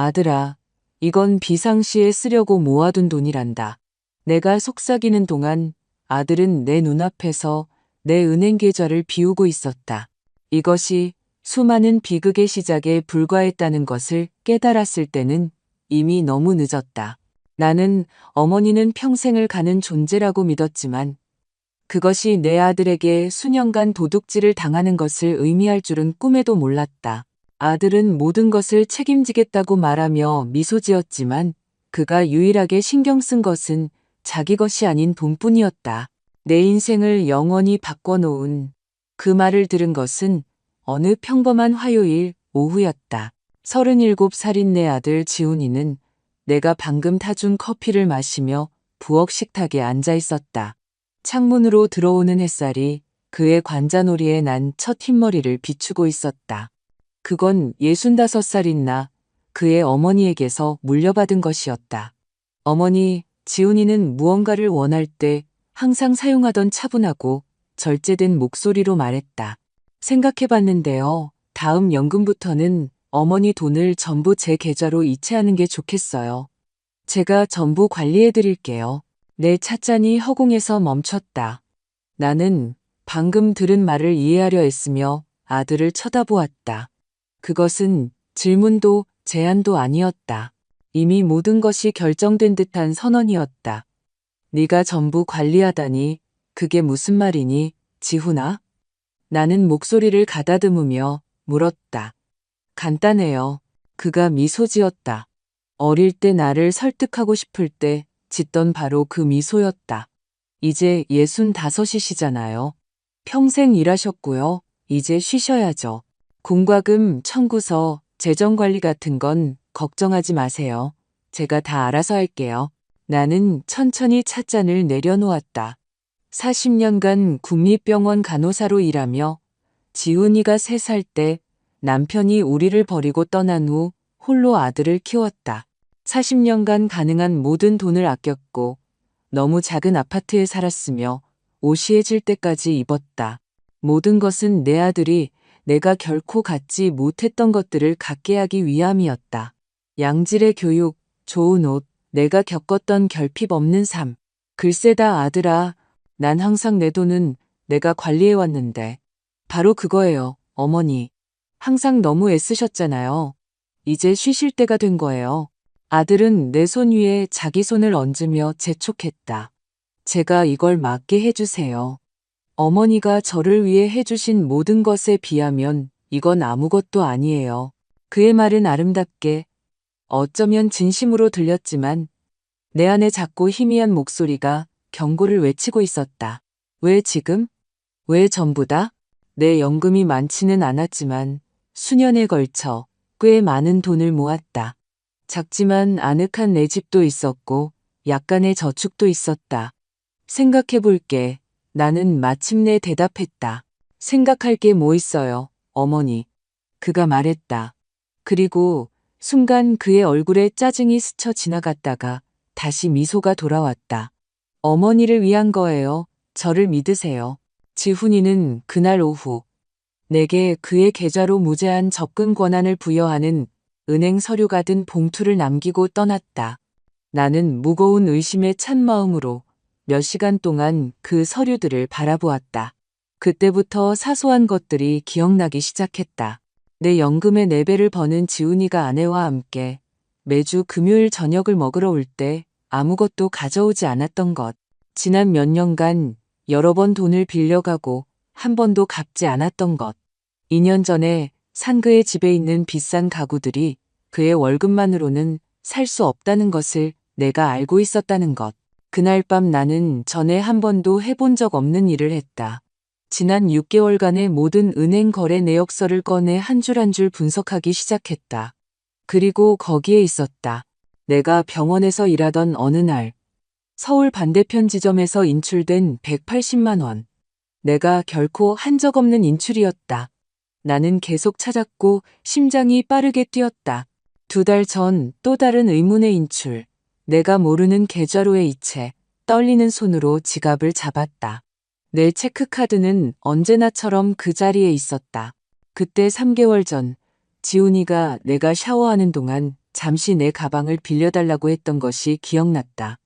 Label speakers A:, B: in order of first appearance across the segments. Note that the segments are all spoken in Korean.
A: 아들아, 이건 비상시에 쓰려고 모아둔 돈이란다. 내가 속삭이는 동안 아들은 내 눈앞에서 내 은행 계좌를 비우고 있었다. 이것이 수많은 비극의 시작에 불과했다는 것을 깨달았을 때는 이미 너무 늦었다. 나는 어머니는 평생을 가는 존재라고 믿었지만 그것이 내 아들에게 수년간 도둑질을 당하는 것을 의미할 줄은 꿈에도 몰랐다. 아들은 모든 것을 책임지겠다고 말하며 미소 지었지만 그가 유일하게 신경 쓴 것은 자기 것이 아닌 돈뿐이었다. 내 인생을 영원히 바꿔놓은 그 말을 들은 것은 어느 평범한 화요일 오후였다. 37살인 내 아들 지훈이는 내가 방금 타준 커피를 마시며 부엌 식탁에 앉아 있었다. 창문으로 들어오는 햇살이 그의 관자놀이에 난 첫 흰머리를 비추고 있었다. 그건 65살인 나 그의 어머니에게서 물려받은 것이었다. 어머니, 지훈이는 무언가를 원할 때 항상 사용하던 차분하고 절제된 목소리로 말했다. 생각해봤는데요. 다음 연금부터는 어머니 돈을 전부 제 계좌로 이체하는 게 좋겠어요. 제가 전부 관리해드릴게요. 내 찻잔이 허공에서 멈췄다. 나는 방금 들은 말을 이해하려 했으며 아들을 쳐다보았다. 그것은 질문도 제안도 아니었다. 이미 모든 것이 결정된 듯한 선언이었다. 네가 전부 관리하다니 그게 무슨 말이니, 지훈아? 나는 목소리를 가다듬으며 물었다. 간단해요. 그가 미소 지었다. 어릴 때 나를 설득하고 싶을 때 짓던 바로 그 미소였다. 이제 65이시잖아요. 평생 일하셨고요. 이제 쉬셔야죠. 공과금, 청구서, 재정관리 같은 건 걱정하지 마세요. 제가 다 알아서 할게요. 나는 천천히 찻잔을 내려놓았다. 40년간 국립병원 간호사로 일하며 지훈이가 3살 때 남편이 우리를 버리고 떠난 후 홀로 아들을 키웠다. 40년간 가능한 모든 돈을 아꼈고 너무 작은 아파트에 살았으며 오시해질 때까지 입었다. 모든 것은 내 아들이 내가 결코 갖지 못했던 것들을 갖게 하기 위함이었다. 양질의 교육, 좋은 옷, 내가 겪었던 결핍 없는 삶. 글쎄다 아들아, 난 항상 내 돈은 내가 관리해왔는데. 바로 그거예요, 어머니. 항상 너무 애쓰셨잖아요. 이제 쉬실 때가 된 거예요. 아들은 내 손 위에 자기 손을 얹으며 재촉했다. 제가 이걸 맡게 해주세요. 어머니가 저를 위해 해주신 모든 것에 비하면 이건 아무것도 아니에요. 그의 말은 아름답게, 어쩌면 진심으로 들렸지만 내 안에 작고 희미한 목소리가 경고를 외치고 있었다. 왜 지금? 왜 전부다? 내 연금이 많지는 않았지만 수년에 걸쳐 꽤 많은 돈을 모았다. 작지만 아늑한 내 집도 있었고 약간의 저축도 있었다. 생각해 볼게. 나는 마침내 대답했다. 생각할 게 뭐 있어요, 어머니. 그가 말했다. 그리고 순간 그의 얼굴에 짜증이 스쳐 지나갔다가 다시 미소가 돌아왔다. 어머니를 위한 거예요. 저를 믿으세요. 지훈이는 그날 오후 내게 그의 계좌로 무제한 접근 권한을 부여하는 은행 서류가 든 봉투를 남기고 떠났다. 나는 무거운 의심에 찬 마음으로 몇 시간 동안 그 서류들을 바라보았다. 그때부터 사소한 것들이 기억나기 시작했다. 내 연금의 4배를 버는 지훈이가 아내와 함께 매주 금요일 저녁을 먹으러 올 때 아무것도 가져오지 않았던 것. 지난 몇 년간 여러 번 돈을 빌려가고 한 번도 갚지 않았던 것. 2년 전에 산 그의 집에 있는 비싼 가구들이 그의 월급만으로는 살 수 없다는 것을 내가 알고 있었다는 것. 그날 밤 나는 전에 한 번도 해본 적 없는 일을 했다. 지난 6개월간의 모든 은행 거래 내역서를 꺼내 한 줄 한 줄 분석하기 시작했다. 그리고 거기에 있었다. 내가 병원에서 일하던 어느 날 서울 반대편 지점에서 인출된 180만 원. 내가 결코 한 적 없는 인출이었다. 나는 계속 찾았고 심장이 빠르게 뛰었다. 2달 전 또 다른 의문의 인출. 내가 모르는 계좌로의 이체. 떨리는 손으로 지갑을 잡았다. 내 체크카드는 언제나처럼 그 자리에 있었다. 그때 3개월 전 지훈이가 내가 샤워하는 동안 잠시 내 가방을 빌려달라고 했던 것이 기억났다.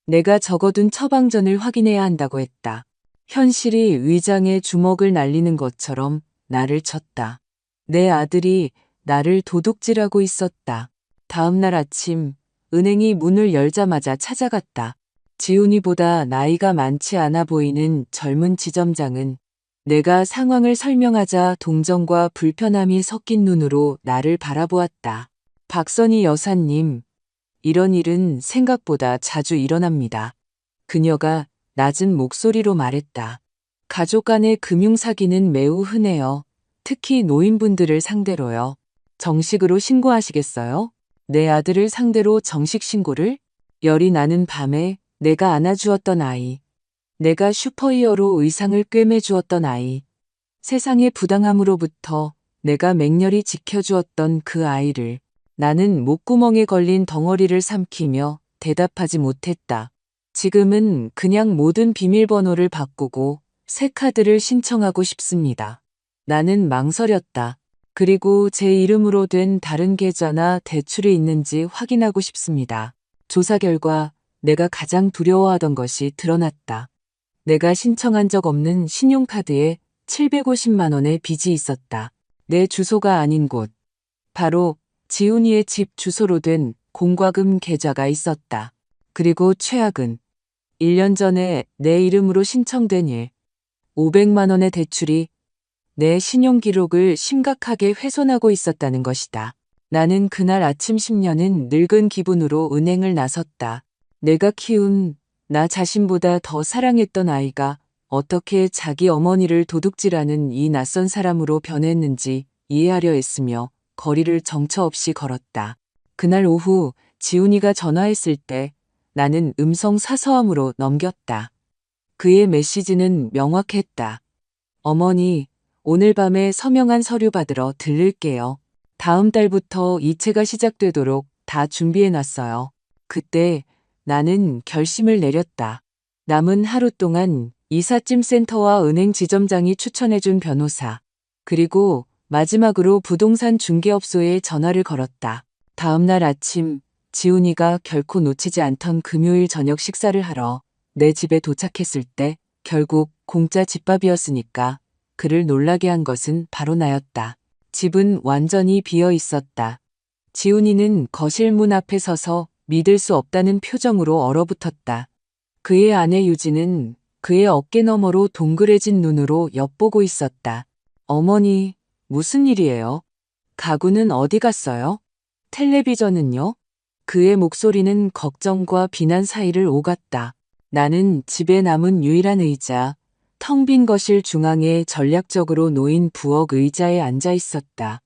A: 내가 적어둔 처방전을 확인해야 한다고 했다. 현실이 위장에 주먹을 날리는 것처럼 나를 쳤다. 내 아들이 나를 도둑질하고 있었다. 다음 날 아침 은행이 문을 열자마자 찾아갔다. 지훈이보다 나이가 많지 않아 보이는 젊은 지점장은 내가 상황을 설명하자 동정과 불편함이 섞인 눈으로 나를 바라보았다. 박선희 여사님, 이런 일은 생각보다 자주 일어납니다. 그녀가 낮은 목소리로 말했다. 가족 간의 금융사기는 매우 흔해요. 특히 노인분들을 상대로요. 정식으로 신고하시겠어요? 내 아들을 상대로 정식 신고를? 열이 나는 밤에 내가 안아주었던 아이. 내가 슈퍼히어로 의상을 꿰매주었던 아이. 세상의 부당함으로부터 내가 맹렬히 지켜주었던 그 아이를 나는 목구멍에 걸린 덩어리를 삼키며 대답하지 못했다. 지금은 그냥 모든 비밀번호를 바꾸고 새 카드를 신청하고 싶습니다. 나는 망설였다. 그리고 제 이름으로 된 다른 계좌나 대출이 있는지 확인하고 싶습니다. 조사 결과 내가 가장 두려워하던 것이 드러났다. 내가 신청한 적 없는 신용카드에 750만 원의 빚이 있었다. 내 주소가 아닌 곳. 바로 지훈이의 집 주소로 된 공과금 계좌가 있었다. 그리고 최악은 1년 전에 내 이름으로 신청된 500만 원의 대출이 내 신용기록을 심각하게 훼손하고 있었다는 것이다. 나는 그날 아침 10년은 늙은 기분으로 은행을 나섰다. 내가 키운 나 자신보다 더 사랑했던 아이가 어떻게 자기 어머니를 도둑질하는 이 낯선 사람으로 변했는지 이해하려 했으며 거리를 정처 없이 걸었다. 그날 오후 지훈이가 전화했을 때 나는 음성 사서함으로 넘겼다. 그의 메시지는 명확했다. 어머니, 오늘 밤에 서명한 서류 받으러 들를게요. 다음 달부터 이체가 시작되도록 다 준비해놨어요. 그때 나는 결심을 내렸다. 남은 하루 동안 이삿짐센터와 은행 지점장이 추천해준 변호사, 그리고 마지막으로 부동산 중개업소에 전화를 걸었다. 다음 날 아침 지훈이가 결코 놓치지 않던 금요일 저녁 식사를 하러 내 집에 도착했을 때 결국 공짜 집밥이었으니까 그를 놀라게 한 것은 바로 나였다. 집은 완전히 비어 있었다. 지훈이는 거실 문 앞에 서서 믿을 수 없다는 표정으로 얼어붙었다. 그의 아내 유진은 그의 어깨 너머로 동그래진 눈으로 엿보고 있었다. 어머니, 무슨 일이에요? 가구는 어디 갔어요? 텔레비전은요? 그의 목소리는 걱정과 비난 사이를 오갔다. 나는 집에 남은 유일한 의자, 텅 빈 거실 중앙에 전략적으로 놓인 부엌 의자에 앉아 있었다.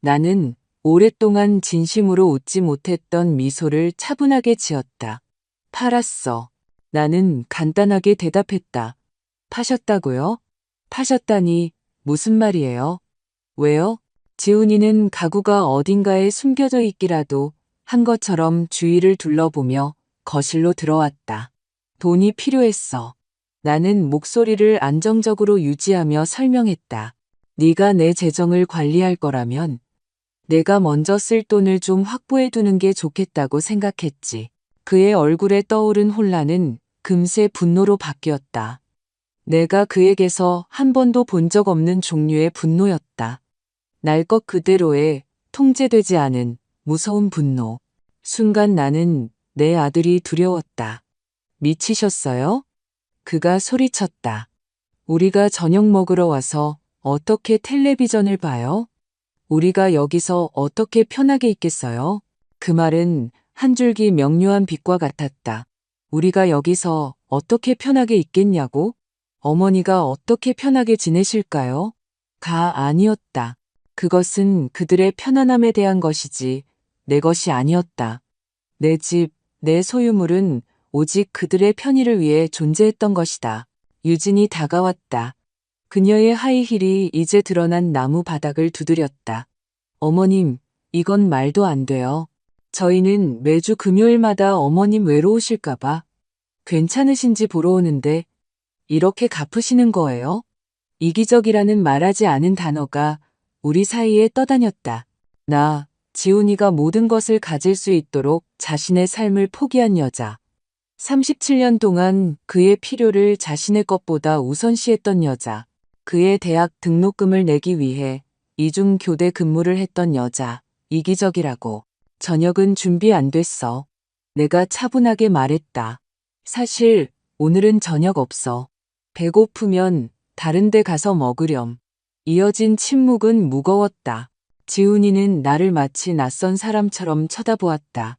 A: 나는 오랫동안 진심으로 웃지 못했던 미소를 차분하게 지었다. 팔았어. 나는 간단하게 대답했다. 파셨다고요? 파셨다니 무슨 말이에요? 왜요? 지훈이는 가구가 어딘가에 숨겨져 있기라도 한 것처럼 주위를 둘러보며 거실로 들어왔다. 돈이 필요했어. 나는 목소리를 안정적으로 유지하며 설명했다. 네가 내 재정을 관리할 거라면 내가 먼저 쓸 돈을 좀 확보해 두는 게 좋겠다고 생각했지. 그의 얼굴에 떠오른 혼란은 금세 분노로 바뀌었다. 내가 그에게서 한 번도 본 적 없는 종류의 분노였다. 날 것 그대로의 통제되지 않은 무서운 분노. 순간 나는 내 아들이 두려웠다. 미치셨어요? 그가 소리쳤다. 우리가 저녁 먹으러 와서 어떻게 텔레비전을 봐요? 우리가 여기서 어떻게 편하게 있겠어요? 그 말은 한 줄기 명료한 빛과 같았다. 우리가 여기서 어떻게 편하게 있겠냐고? 어머니가 어떻게 편하게 지내실까요? 가 아니었다. 그것은 그들의 편안함에 대한 것이지 내 것이 아니었다. 내 집, 내 소유물은 오직 그들의 편의를 위해 존재했던 것이다. 유진이 다가왔다. 그녀의 하이힐이 이제 드러난 나무 바닥을 두드렸다. 어머님, 이건 말도 안 돼요. 저희는 매주 금요일마다 어머님 외로우실까봐 괜찮으신지 보러 오는데 이렇게 갚으시는 거예요? 이기적이라는 말하지 않은 단어가 우리 사이에 떠다녔다. 나 지훈이가 모든 것을 가질 수 있도록 자신의 삶을 포기한 여자. 37년 동안 그의 필요를 자신의 것보다 우선시했던 여자. 그의 대학 등록금을 내기 위해 이중 교대 근무를 했던 여자. 이기적이라고. 저녁은 준비 안 됐어. 내가 차분하게 말했다. 사실 오늘은 저녁 없어. 배고프면 다른 데 가서 먹으렴. 이어진 침묵은 무거웠다. 지훈이는 나를 마치 낯선 사람처럼 쳐다보았다.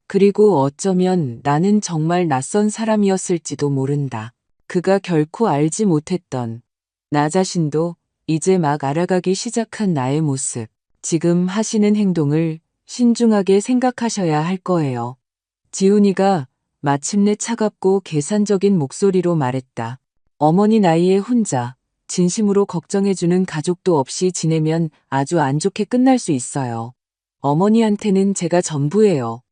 A: 그리고 어쩌면 나는 정말 낯선 사람이었을지도 모른다. 그가 결코 알지 못했던 나 자신도 이제 막 알아가기 시작한 나의 모습. 지금 하시는 행동을 신중하게 생각하셔야 할 거예요. 지훈이가 마침내 차갑고 계산적인 목소리로 말했다. 어머니 나이에 혼자 진심으로 걱정해주는 가족도 없이 지내면 아주 안 좋게 끝날 수 있어요. 어머니한테는 제가 전부예요.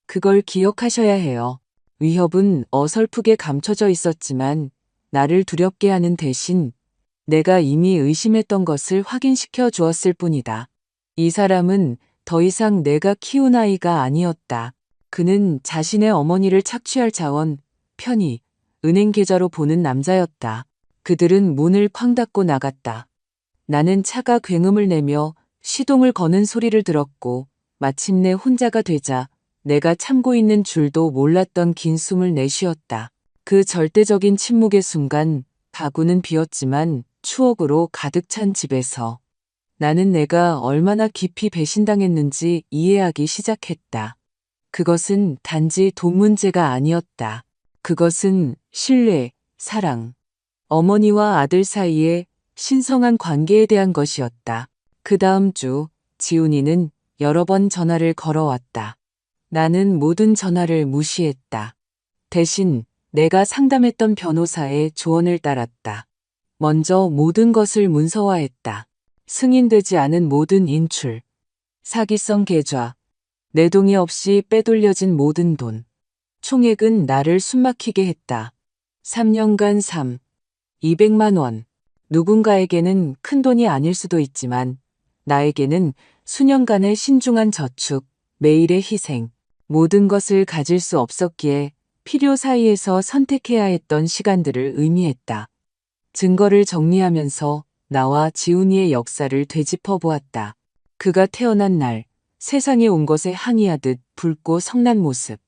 A: 그걸 기억하셔야 해요. 위협은 어설프게 감춰져 있었지만 나를 두렵게 하는 대신 내가 이미 의심했던 것을 확인시켜 주었을 뿐이다. 이 사람은 더 이상 내가 키운 아이가 아니었다. 그는 자신의 어머니를 착취할 자원, 편의, 은행 계좌로 보는 남자였다. 그들은 문을 쾅 닫고 나갔다. 나는 차가 굉음을 내며 시동을 거는 소리를 들었고 마침내 혼자가 되자 내가 참고 있는 줄도 몰랐던 긴 숨을 내쉬었다. 그 절대적인 침묵의 순간 가구는 비었지만 추억으로 가득 찬 집에서 나는 내가 얼마나 깊이 배신당했는지 이해하기 시작했다. 그것은 단지 돈 문제가 아니었다. 그것은 신뢰, 사랑, 어머니와 아들 사이의 신성한 관계에 대한 것이었다. 그 다음 주 지훈이는 여러 번 전화를 걸어왔다. 나는 모든 전화를 무시했다. 대신 내가 상담했던 변호사의 조언을 따랐다. 먼저 모든 것을 문서화했다. 승인되지 않은 모든 인출, 사기성 계좌, 내 동의 없이 빼돌려진 모든 돈. 총액은 나를 숨막히게 했다. 3년간 200만 원. 누군가에게는 큰 돈이 아닐 수도 있지만 나에게는 수년간의 신중한 저축, 매일의 희생, 모든 것을 가질 수 없었기에 필요 사이에서 선택해야 했던 시간들을 의미했다. 증거를 정리하면서 나와 지훈이의 역사를 되짚어 보았다. 그가 태어난 날, 세상에 온 것에 항의하듯 붉고 성난 모습.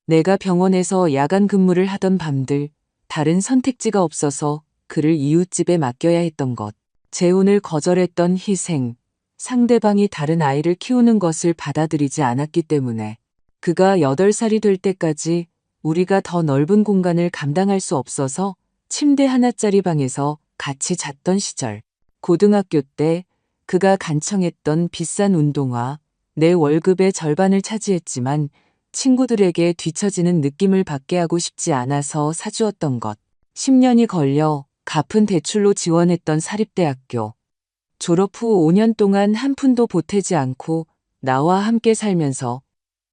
A: 내가 병원에서 야간 근무를 하던 밤들, 다른 선택지가 없어서 그를 이웃집에 맡겨야 했던 것. 재혼을 거절했던 희생, 상대방이 다른 아이를 키우는 것을 받아들이지 않았기 때문에 그가 8살이 될 때까지 우리가 더 넓은 공간을 감당할 수 없어서 침대 하나짜리 방에서 같이 잤던 시절. 고등학교 때 그가 간청했던 비싼 운동화, 내 월급의 절반을 차지했지만 친구들에게 뒤처지는 느낌을 받게 하고 싶지 않아서 사주었던 것. 10년이 걸려 갚은 대출로 지원했던 사립대학교. 졸업 후 5년 동안 한 푼도 보태지 않고 나와 함께 살면서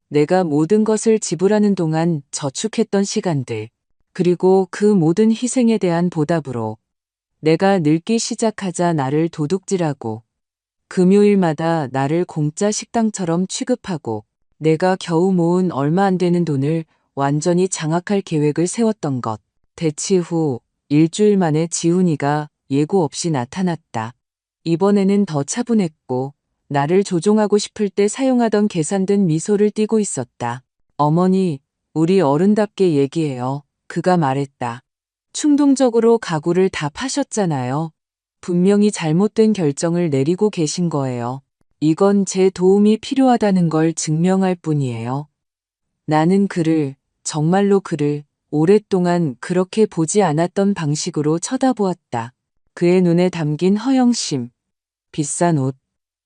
A: 내가 모든 것을 지불하는 동안 저축했던 시간들. 그리고 그 모든 희생에 대한 보답으로 내가 늙기 시작하자 나를 도둑질하고 금요일마다 나를 공짜 식당처럼 취급하고 내가 겨우 모은 얼마 안 되는 돈을 완전히 장악할 계획을 세웠던 것. 대치 후 일주일 만에 지훈이가 예고 없이 나타났다. 이번에는 더 차분했고 나를 조종하고 싶을 때 사용하던 계산된 미소를 띠고 있었다. 어머니, 우리 어른답게 얘기해요. 그가 말했다. 충동적으로 가구를 다 파셨잖아요. 분명히 잘못된 결정을 내리고 계신 거예요. 이건 제 도움이 필요하다는 걸 증명할 뿐이에요. 나는 그를, 정말로 그를 오랫동안 그렇게 보지 않았던 방식으로 쳐다보았다. 그의 눈에 담긴 허영심, 비싼 옷,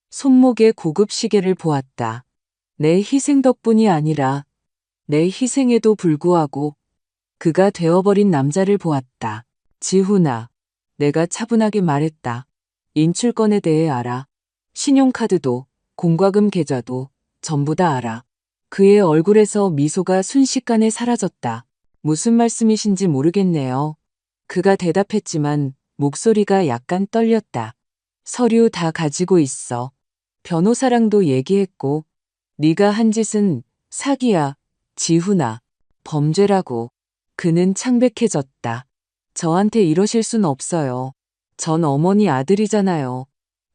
A: 손목의 고급 시계를 보았다. 내 희생 덕분이 아니라 내 희생에도 불구하고 그가 되어버린 남자를 보았다. 지훈아, 내가 차분하게 말했다. 인출권에 대해 알아. 신용카드도 공과금 계좌도 전부 다 알아. 그의 얼굴에서 미소가 순식간에 사라졌다. 무슨 말씀이신지 모르겠네요. 그가 대답했지만 목소리가 약간 떨렸다. 서류 다 가지고 있어. 변호사랑도 얘기했고 네가 한 짓은 사기야, 지훈아. 범죄라고. 그는 창백해졌다. 저한테 이러실 순 없어요. 전 어머니 아들이잖아요.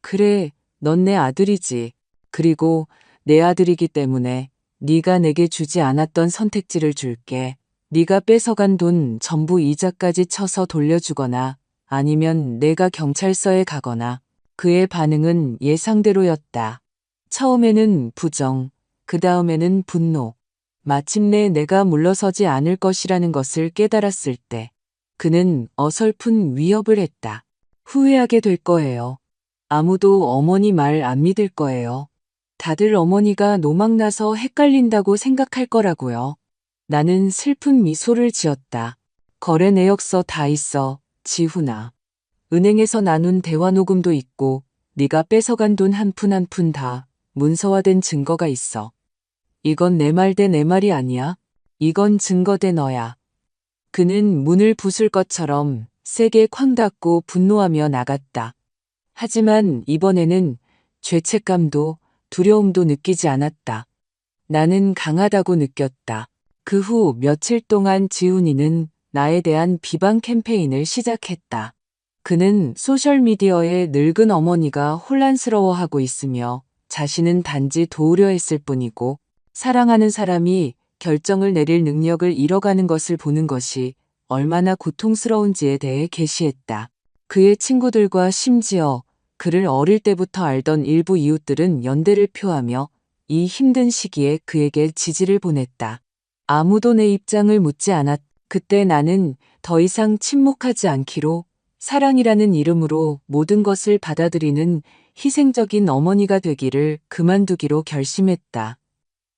A: 그래, 넌 내 아들이지. 그리고 내 아들이기 때문에 네가 내게 주지 않았던 선택지를 줄게. 네가 뺏어간 돈 전부 이자까지 쳐서 돌려주거나 아니면 내가 경찰서에 가거나. 그의 반응은 예상대로였다. 처음에는 부정, 그 다음에는 분노. 마침내 내가 물러서지 않을 것이라는 것을 깨달았을 때 그는 어설픈 위협을 했다. 후회하게 될 거예요. 아무도 어머니 말 안 믿을 거예요. 다들 어머니가 노망나서 헷갈린다고 생각할 거라고요. 나는 슬픈 미소를 지었다. 거래 내역서 다 있어, 지훈아. 은행에서 나눈 대화 녹음도 있고 네가 뺏어간 돈 한 푼 한 푼 다 문서화된 증거가 있어. 이건 내 말 대 내 말이 아니야. 이건 증거 대 너야. 그는 문을 부술 것처럼 세게 쾅 닫고 분노하며 나갔다. 하지만 이번에는 죄책감도 두려움도 느끼지 않았다. 나는 강하다고 느꼈다. 그 후 며칠 동안 지훈이는 나에 대한 비방 캠페인을 시작했다. 그는 소셜미디어에 늙은 어머니가 혼란스러워하고 있으며 자신은 단지 도우려 했을 뿐이고 사랑하는 사람이 결정을 내릴 능력을 잃어가는 것을 보는 것이 얼마나 고통스러운지에 대해 게시했다. 그의 친구들과 심지어 그를 어릴 때부터 알던 일부 이웃들은 연대를 표하며 이 힘든 시기에 그에게 지지를 보냈다. 아무도 내 입장을 묻지 않았. 그때 나는 더 이상 침묵하지 않기로 사랑이라는 이름으로 모든 것을 받아들이는 희생적인 어머니가 되기를 그만두기로 결심했다.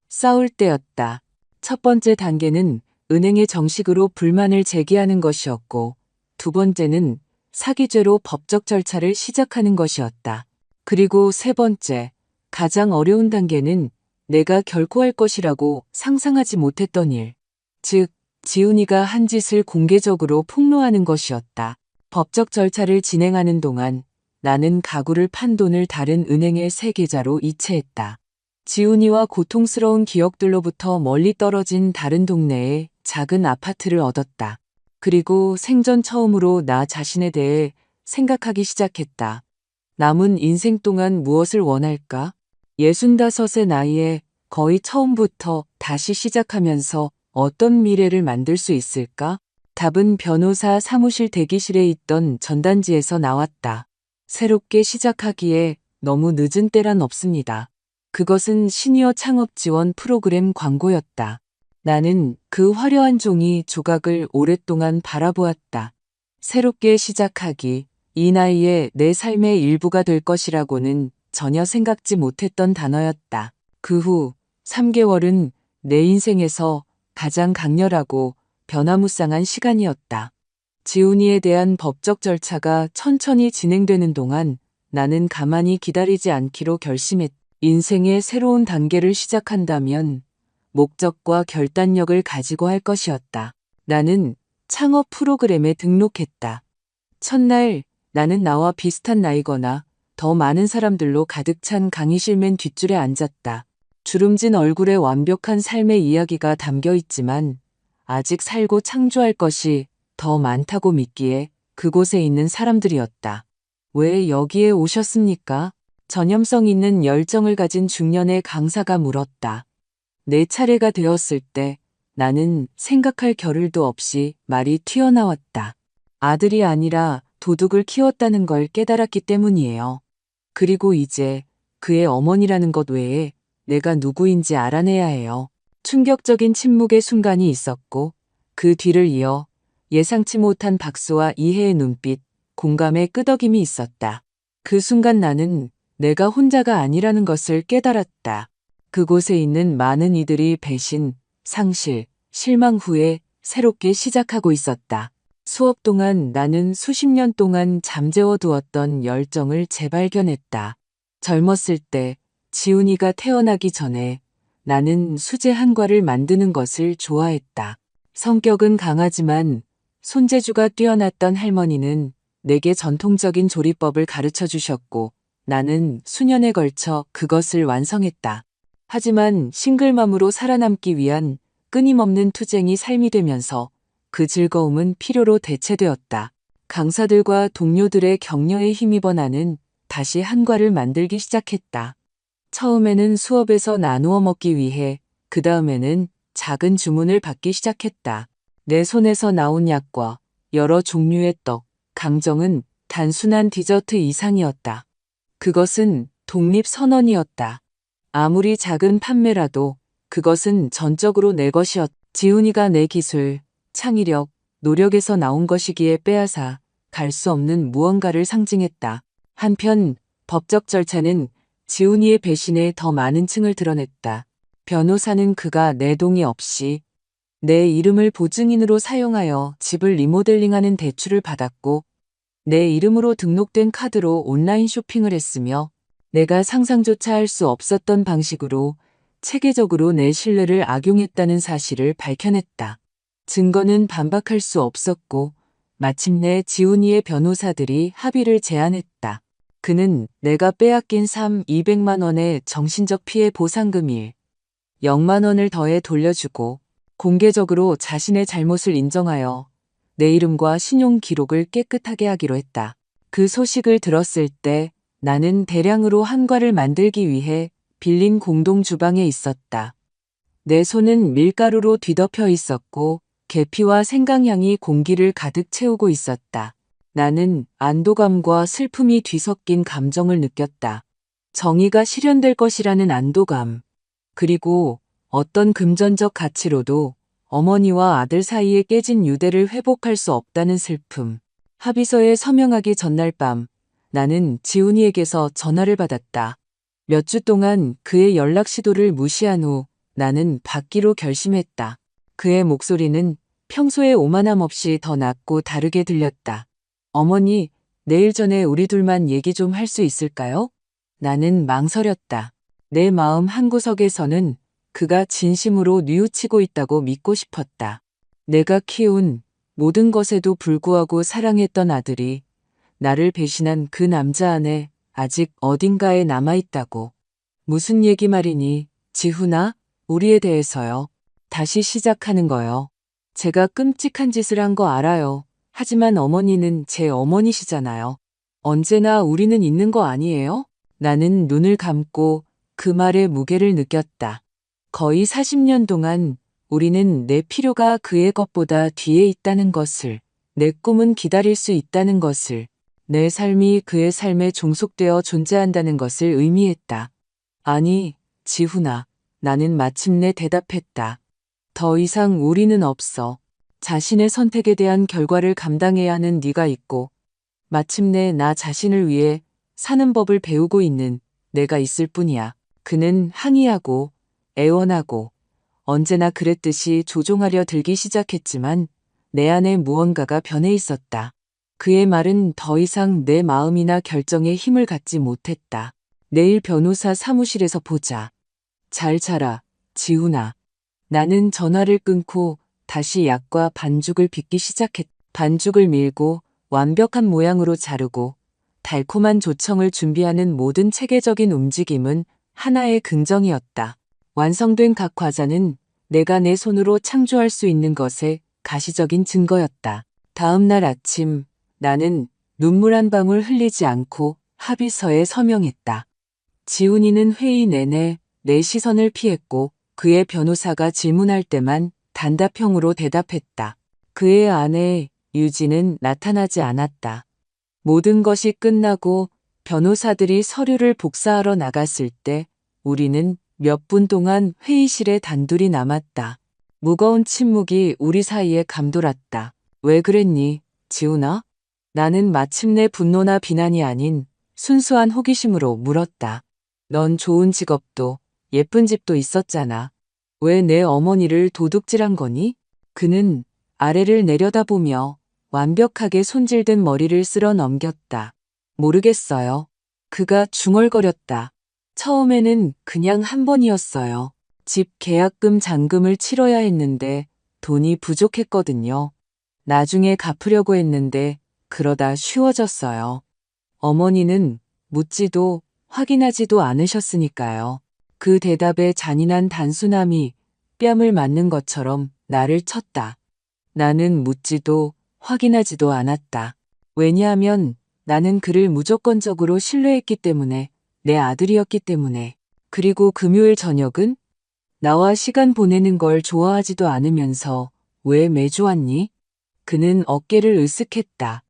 A: 싸울 때였다. 첫 번째 단계는 은행에 정식으로 불만을 제기하는 것이었고, 두 번째는 사기죄로 법적 절차를 시작하는 것이었다. 그리고 세 번째, 가장 어려운 단계는 내가 결코 할 것이라고 상상하지 못했던 일, 즉, 지훈이가 한 짓을 공개적으로 폭로하는 것이었다. 법적 절차를 진행하는 동안 나는 가구를 판 돈을 다른 은행의 새 계좌로 이체했다. 지훈이와 고통스러운 기억들로부터 멀리 떨어진 다른 동네에 작은 아파트를 얻었다. 그리고 생전 처음으로 나 자신에 대해 생각하기 시작했다. 남은 인생 동안 무엇을 원할까? 65의 나이에 거의 처음부터 다시 시작하면서 어떤 미래를 만들 수 있을까? 답은 변호사 사무실 대기실에 있던 전단지에서 나왔다. 새롭게 시작하기에 너무 늦은 때란 없습니다. 그것은 시니어 창업 지원 프로그램 광고였다. 나는 그 화려한 종이 조각을 오랫동안 바라보았다. 새롭게 시작하기, 이 나이에 내 삶의 일부가 될 것이라고는 전혀 생각지 못했던 단어였다. 그 후 3개월은 내 인생에서 가장 강렬하고 변화무쌍한 시간이었다. 지훈이에 대한 법적 절차가 천천히 진행되는 동안 나는 가만히 기다리지 않기로 결심했다. 인생의 새로운 단계를 시작한다면 목적과 결단력을 가지고 할 것이었다. 나는 창업 프로그램에 등록했다. 첫날 나는 나와 비슷한 나이거나 더 많은 사람들로 가득 찬 강의실 맨 뒷줄에 앉았다. 주름진 얼굴에 완벽한 삶의 이야기가 담겨 있지만 아직 살고 창조할 것이 더 많다고 믿기에 그곳에 있는 사람들이었다. 왜 여기에 오셨습니까? 전염성 있는 열정을 가진 중년의 강사가 물었다. 내 차례가 되었을 때 나는 생각할 겨를도 없이 말이 튀어나왔다. 아들이 아니라 도둑을 키웠다는 걸 깨달았기 때문이에요. 그리고 이제 그의 어머니라는 것 외에 내가 누구인지 알아내야 해요. 충격적인 침묵의 순간이 있었고 그 뒤를 이어 예상치 못한 박수와 이해의 눈빛, 공감의 끄덕임이 있었다. 그 순간 나는 내가 혼자가 아니라는 것을 깨달았다. 그곳에 있는 많은 이들이 배신, 상실, 실망 후에 새롭게 시작하고 있었다. 수업 동안 나는 수십 년 동안 잠재워 두었던 열정을 재발견했다. 젊었을 때 지훈이가 태어나기 전에 나는 수제 한과를 만드는 것을 좋아했다. 성격은 강하지만 손재주가 뛰어났던 할머니는 내게 전통적인 조리법을 가르쳐 주셨고 나는 수년에 걸쳐 그것을 완성했다. 하지만 싱글맘으로 살아남기 위한 끊임없는 투쟁이 삶이 되면서 그 즐거움은 필요로 대체되었다. 강사들과 동료들의 격려에 힘입어 나는 다시 한과를 만들기 시작했다. 처음에는 수업에서 나누어 먹기 위해, 그 다음에는 작은 주문을 받기 시작했다. 내 손에서 나온 약과 여러 종류의 떡, 강정은 단순한 디저트 이상이었다. 그것은 독립선언이었다. 아무리 작은 판매라도 그것은 전적으로 내 것이었다. 지훈이가 내 기술, 창의력, 노력에서 나온 것이기에 빼앗아 갈 수 없는 무언가를 상징했다. 한편 법적 절차는 지훈이의 배신에 더 많은 층을 드러냈다. 변호사는 그가 내 동의 없이 내 이름을 보증인으로 사용하여 집을 리모델링하는 대출을 받았고, 내 이름으로 등록된 카드로 온라인 쇼핑을 했으며, 내가 상상조차 할 수 없었던 방식으로 체계적으로 내 신뢰를 악용했다는 사실을 밝혀냈다. 증거는 반박할 수 없었고, 마침내 지훈이의 변호사들이 합의를 제안했다. 그는 내가 빼앗긴 200만 원의 정신적 피해 보상금 0만 원을 더해 돌려주고, 공개적으로 자신의 잘못을 인정하여 내 이름과 신용 기록을 깨끗하게 하기로 했다. 그 소식을 들었을 때 나는 대량으로 한과를 만들기 위해 빌린 공동 주방에 있었다. 내 손은 밀가루로 뒤덮여 있었고 계피와 생강향이 공기를 가득 채우고 있었다. 나는 안도감과 슬픔이 뒤섞인 감정을 느꼈다. 정의가 실현될 것이라는 안도감, 그리고 어떤 금전적 가치로도 어머니와 아들 사이에 깨진 유대를 회복할 수 없다는 슬픔. 합의서에 서명하기 전날 밤, 나는 지훈이에게서 전화를 받았다. 몇 주 동안 그의 연락 시도를 무시한 후 나는 받기로 결심했다. 그의 목소리는 평소의 오만함 없이 더 낮고 다르게 들렸다. 어머니, 내일 전에 우리 둘만 얘기 좀 할 수 있을까요? 나는 망설였다. 내 마음 한구석에서는 그가 진심으로 뉘우치고 있다고 믿고 싶었다. 내가 키운 모든 것에도 불구하고 사랑했던 아들이 나를 배신한 그 남자 안에 아직 어딘가에 남아있다고. 무슨 얘기 말이니, 지훈아? 우리에 대해서요. 다시 시작하는 거요. 제가 끔찍한 짓을 한 거 알아요. 하지만 어머니는 제 어머니시잖아요. 언제나 우리는 있는 거 아니에요? 나는 눈을 감고 그 말의 무게를 느꼈다. 거의 40년 동안 우리는 내 필요가 그의 것보다 뒤에 있다는 것을, 내 꿈은 기다릴 수 있다는 것을, 내 삶이 그의 삶에 종속되어 존재한다는 것을 의미했다. 아니, 지훈아, 나는 마침내 대답했다. 더 이상 우리는 없어. 자신의 선택에 대한 결과를 감당해야 하는 네가 있고, 마침내 나 자신을 위해 사는 법을 배우고 있는 내가 있을 뿐이야. 그는 항의하고 애원하고 언제나 그랬듯이 조종하려 들기 시작했지만 내 안에 무언가가 변해 있었다. 그의 말은 더 이상 내 마음이나 결정에 힘을 갖지 못했다. 내일 변호사 사무실에서 보자. 잘 자라, 지훈아. 나는 전화를 끊고 다시 약과 반죽을 빚기 시작했다. 반죽을 밀고 완벽한 모양으로 자르고 달콤한 조청을 준비하는 모든 체계적인 움직임은 하나의 긍정이었다. 완성된 각 과자는 내가 내 손으로 창조할 수 있는 것의 가시적인 증거였다. 다음 날 아침 나는 눈물 한 방울 흘리지 않고 합의서에 서명했다. 지훈이는 회의 내내 내 시선을 피했고 그의 변호사가 질문할 때만 단답형으로 대답했다. 그의 아내 유진은 나타나지 않았다. 모든 것이 끝나고 변호사들이 서류를 복사하러 나갔을 때 우리는 몇 분 동안 회의실에 단둘이 남았다. 무거운 침묵이 우리 사이에 감돌았다. 왜 그랬니, 지훈아? 나는 마침내 분노나 비난이 아닌 순수한 호기심으로 물었다. 넌 좋은 직업도 예쁜 집도 있었잖아. 왜 내 어머니를 도둑질한 거니? 그는 아래를 내려다보며 완벽하게 손질된 머리를 쓸어 넘겼다. 모르겠어요. 그가 중얼거렸다. 처음에는 그냥 한 번이었어요. 집 계약금 잔금을 치러야 했는데 돈이 부족했거든요. 나중에 갚으려고 했는데 그러다 쉬워졌어요. 어머니는 묻지도 확인하지도 않으셨으니까요. 그 대답의 잔인한 단순함이 뺨을 맞는 것처럼 나를 쳤다. 나는 묻지도 확인하지도 않았다. 왜냐하면 나는 그를 무조건적으로 신뢰했기 때문에, 내 아들이었기 때문에. 그리고 금요일 저녁은 나와 시간 보내는 걸 좋아하지도 않으면서 왜 매주 왔니? 그는 어깨를 으쓱했다.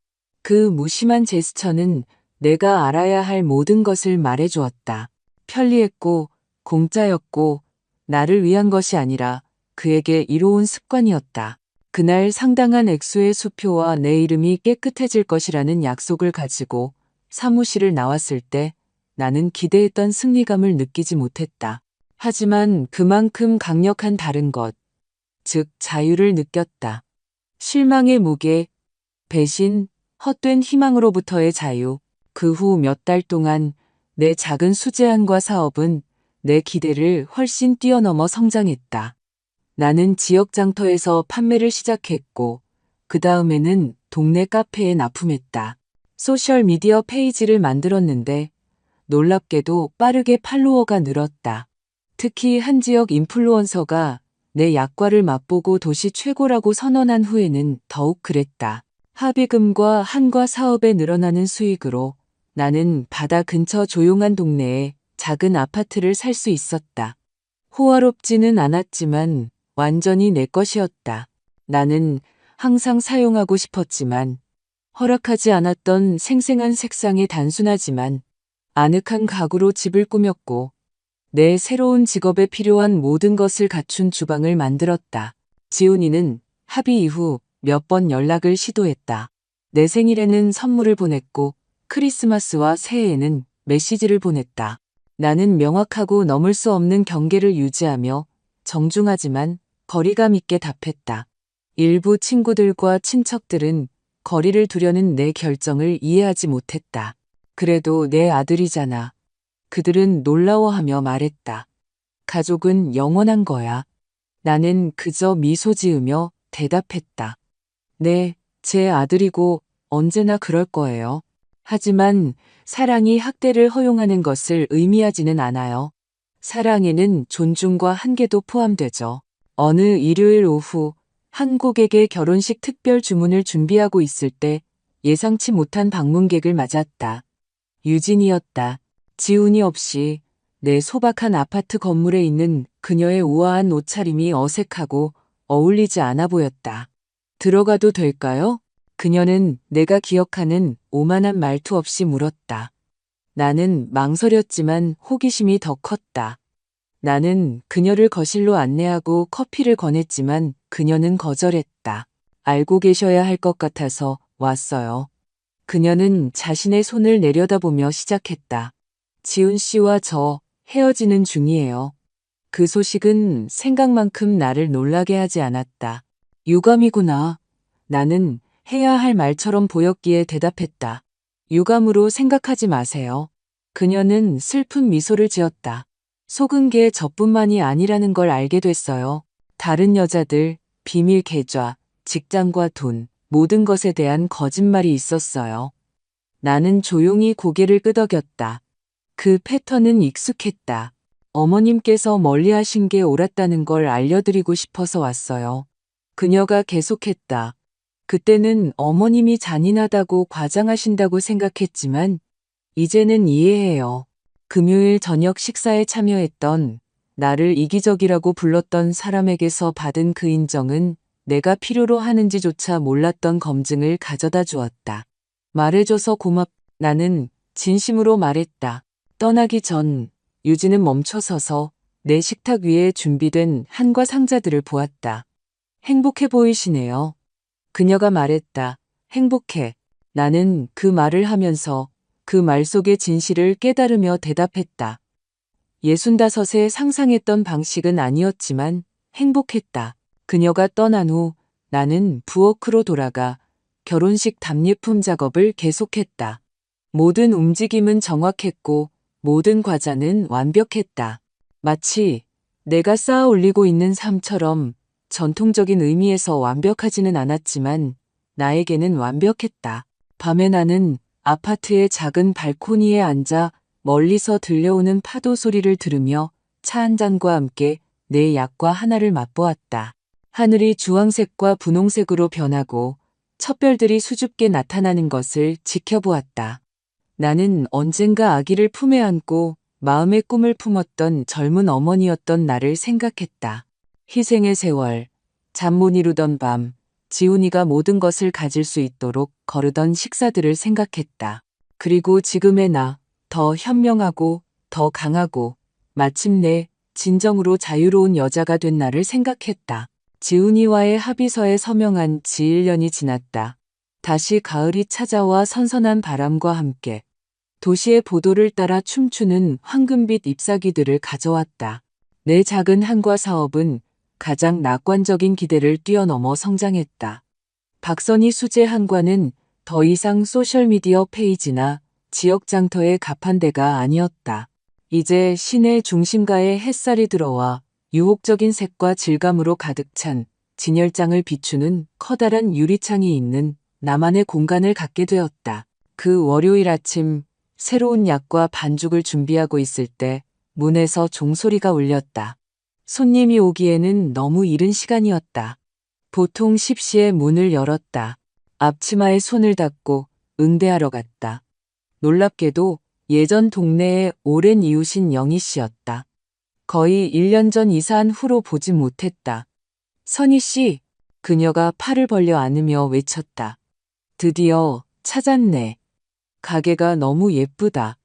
A: 그 무심한 제스처는 내가 알아야 할 모든 것을 말해주었다. 편리했고 공짜였고 나를 위한 것이 아니라 그에게 이로운 습관이었다. 그날 상당한 액수의 수표와 내 이름이 깨끗해질 것이라는 약속을 가지고 사무실을 나왔을 때 나는 기대했던 승리감을 느끼지 못했다. 하지만 그만큼 강력한 다른 것, 즉 자유를 느꼈다. 실망의 무게, 배신, 헛된 희망으로부터의 자유. 그 후 몇 달 동안 내 작은 수제안과 사업은 내 기대를 훨씬 뛰어넘어 성장했다. 나는 지역 장터에서 판매를 시작했고 그 다음에는 동네 카페에 납품했다. 소셜미디어 페이지를 만들었는데 놀랍게도 빠르게 팔로워가 늘었다. 특히 한 지역 인플루언서가 내 약과를 맛보고 도시 최고라고 선언한 후에는 더욱 그랬다. 합의금과 한과 사업에 늘어나는 수익으로 나는 바다 근처 조용한 동네에 작은 아파트를 살 수 있었다. 호화롭지는 않았지만 완전히 내 것이었다. 나는 항상 사용하고 싶었지만 허락하지 않았던 생생한 색상의 단순하지만 아늑한 가구로 집을 꾸몄고 내 새로운 직업에 필요한 모든 것을 갖춘 주방을 만들었다. 지훈이는 합의 이후 몇 번 연락을 시도했다. 내 생일에는 선물을 보냈고 크리스마스와 새해에는 메시지를 보냈다. 나는 명확하고 넘을 수 없는 경계를 유지하며 정중하지만 거리감 있게 답했다. 일부 친구들과 친척들은 거리를 두려는 내 결정을 이해하지 못했다. 그래도 내 아들이잖아. 그들은 놀라워하며 말했다. 가족은 영원한 거야. 나는 그저 미소 지으며 대답했다. 네, 제 아들이고 언제나 그럴 거예요. 하지만 사랑이 학대를 허용하는 것을 의미하지는 않아요. 사랑에는 존중과 한계도 포함되죠. 어느 일요일 오후 한 고객의 결혼식 특별 주문을 준비하고 있을 때 예상치 못한 방문객을 맞았다. 유진이었다. 지훈이 없이 내 소박한 아파트 건물에 있는 그녀의 우아한 옷차림이 어색하고 어울리지 않아 보였다. 들어가도 될까요? 그녀는 내가 기억하는 오만한 말투 없이 물었다. 나는 망설였지만 호기심이 더 컸다. 나는 그녀를 거실로 안내하고 커피를 권했지만 그녀는 거절했다. 알고 계셔야 할 것 같아서 왔어요. 그녀는 자신의 손을 내려다보며 시작했다. 지훈 씨와 저 헤어지는 중이에요. 그 소식은 생각만큼 나를 놀라게 하지 않았다. 유감이구나. 나는 해야 할 말처럼 보였기에 대답했다. 유감으로 생각하지 마세요. 그녀는 슬픈 미소를 지었다. 속은 게 저뿐만이 아니라는 걸 알게 됐어요. 다른 여자들, 비밀 계좌, 직장과 돈, 모든 것에 대한 거짓말이 있었어요. 나는 조용히 고개를 끄덕였다. 그 패턴은 익숙했다. 어머님께서 멀리하신 게 옳았다는 걸 알려드리고 싶어서 왔어요. 그녀가 계속했다. 그때는 어머님이 잔인하다고 과장하신다고 생각했지만 이제는 이해해요. 금요일 저녁 식사에 참여했던 나를 이기적이라고 불렀던 사람에게서 받은 그 인정은 내가 필요로 하는지조차 몰랐던 검증을 가져다 주었다. 말해줘서 나는 진심으로 말했다. 떠나기 전 유진은 멈춰서서 내 식탁 위에 준비된 한과 상자들을 보았다. 행복해 보이시네요. 그녀가 말했다. 행복해. 나는 그 말을 하면서 그 말 속의 진실을 깨달으며 대답했다. 65에 상상했던 방식은 아니었지만 행복했다. 그녀가 떠난 후 나는 부엌으로 돌아가 결혼식 답례품 작업을 계속했다. 모든 움직임은 정확했고 모든 과자는 완벽했다. 마치 내가 쌓아 올리고 있는 삶처럼 전통적인 의미에서 완벽하지는 않았지만 나에게는 완벽했다. 밤에 나는 아파트의 작은 발코니에 앉아 멀리서 들려오는 파도 소리를 들으며 차 한 잔과 함께 내 약과 하나를 맛보았다. 하늘이 주황색과 분홍색으로 변하고 첫 별들이 수줍게 나타나는 것을 지켜보았다. 나는 언젠가 아기를 품에 안고 마음의 꿈을 품었던 젊은 어머니였던 나를 생각했다. 희생의 세월, 잠 못 이루던 밤, 지훈이가 모든 것을 가질 수 있도록 거르던 식사들을 생각했다. 그리고 지금의 나, 더 현명하고 더 강하고 마침내 진정으로 자유로운 여자가 된 나를 생각했다. 지훈이와의 합의서에 서명한 지 1년이 지났다. 다시 가을이 찾아와 선선한 바람과 함께 도시의 보도를 따라 춤추는 황금빛 잎사귀들을 가져왔다. 내 작은 한과 사업은 가장 낙관적인 기대를 뛰어넘어 성장했다. 박선희 수제 한과는 더 이상 소셜미디어 페이지나 지역 장터의 가판대가 아니었다. 이제 시내 중심가에 햇살이 들어와 유혹적인 색과 질감으로 가득 찬 진열장을 비추는 커다란 유리창이 있는 나만의 공간을 갖게 되었다. 그 월요일 아침 새로운 약과 반죽을 준비하고 있을 때 문에서 종소리가 울렸다. 손님이 오기에는 너무 이른 시간이었다. 보통 10시에 문을 열었다. 앞치마에 손을 닦고 응대하러 갔다. 놀랍게도 예전 동네의 오랜 이웃인 영희 씨였다. 거의 1년 전 이사한 후로 보지 못했다. 선희 씨, 그녀가 팔을 벌려 안으며 외쳤다. 드디어 찾았네. 가게가 너무 예쁘다.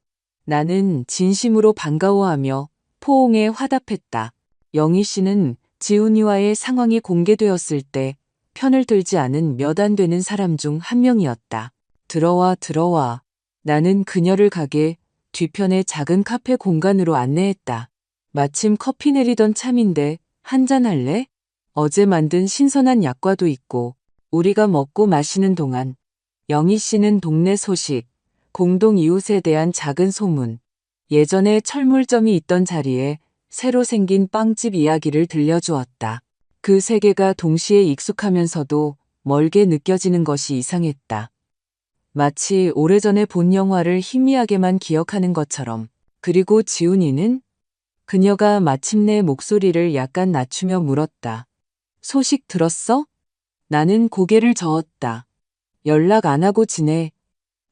A: 나는 진심으로 반가워하며 포옹에 화답했다. 영희 씨는 지훈이와의 상황이 공개되었을 때 편을 들지 않은 몇 안 되는 사람 중 한 명이었다. 들어와, 들어와. 나는 그녀를 가게 뒤편의 작은 카페 공간으로 안내했다. 마침 커피 내리던 참인데 한잔 할래? 어제 만든 신선한 약과도 있고 우리가 먹고 마시는 동안 영희 씨는 동네 소식, 공동 이웃에 대한 작은 소문, 예전에 철물점이 있던 자리에 새로 생긴 빵집 이야기를 들려주었다. 그 세계가 동시에 익숙하면서도 멀게 느껴지는 것이 이상했다. 마치 오래전에 본 영화를 희미하게만 기억하는 것처럼. 그리고 지훈이는? 그녀가 마침내 목소리를 약간 낮추며 물었다. 소식 들었어? 나는 고개를 저었다. 연락 안 하고 지내.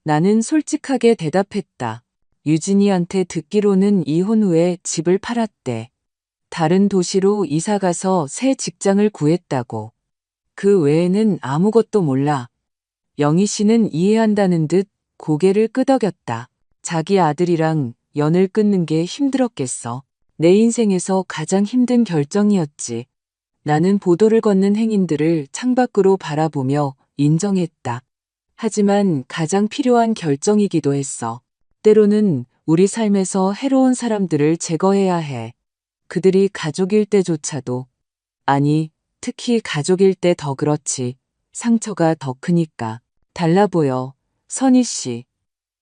A: 나는 솔직하게 대답했다. 유진이한테 듣기로는 이혼 후에 집을 팔았대. 다른 도시로 이사가서 새 직장을 구했다고. 그 외에는 아무것도 몰라. 영희 씨는 이해한다는 듯 고개를 끄덕였다. 자기 아들이랑 연을 끊는 게 힘들었겠어. 내 인생에서 가장 힘든 결정이었지. 나는 보도를 걷는 행인들을 창밖으로 바라보며 인정했다. 하지만 가장 필요한 결정이기도 했어. 때로는 우리 삶에서 해로운 사람들을 제거해야 해. 그들이 가족일 때조차도. 아니, 특히 가족일 때 더 그렇지. 상처가 더 크니까. 달라 보여. 선희 씨.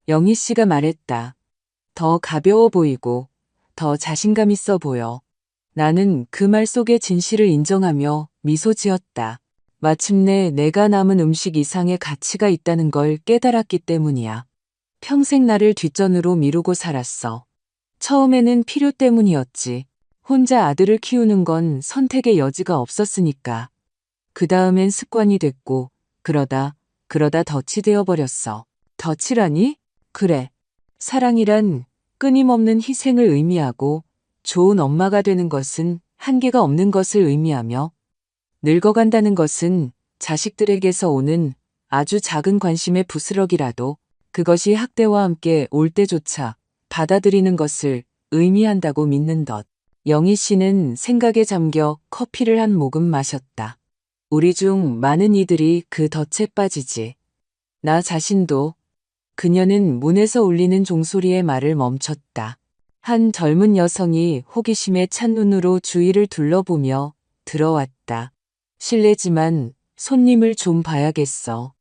A: 영희 씨가 말했다. 더 가벼워 보이고 더 자신감 있어 보여. 나는 그 말 속의 진실을 인정하며 미소 지었다. 마침내 내가 남은 음식 이상의 가치가 있다는 걸 깨달았기 때문이야. 평생 나를 뒷전으로 미루고 살았어. 처음에는 필요 때문이었지. 혼자 아들을 키우는 건 선택의 여지가 없었으니까. 그 다음엔 습관이 됐고 그러다 덫이 되어버렸어. 덫이라니? 그래. 사랑이란 끊임없는 희생을 의미하고 좋은 엄마가 되는 것은 한계가 없는 것을 의미하며 늙어간다는 것은 자식들에게서 오는 아주 작은 관심의 부스러기라도 그것이 학대와 함께 올 때조차 받아들이는 것을 의미한다고 믿는 것. 영희 씨는 생각에 잠겨 커피를 한 모금 마셨다. 우리 중 많은 이들이 그 덫에 빠지지. 나 자신도. 그녀는 문에서 울리는 종소리의 말을 멈췄다. 한 젊은 여성이 호기심에 찬 눈으로 주위를 둘러보며 들어왔다. 실례지만 손님을 좀 봐야겠어.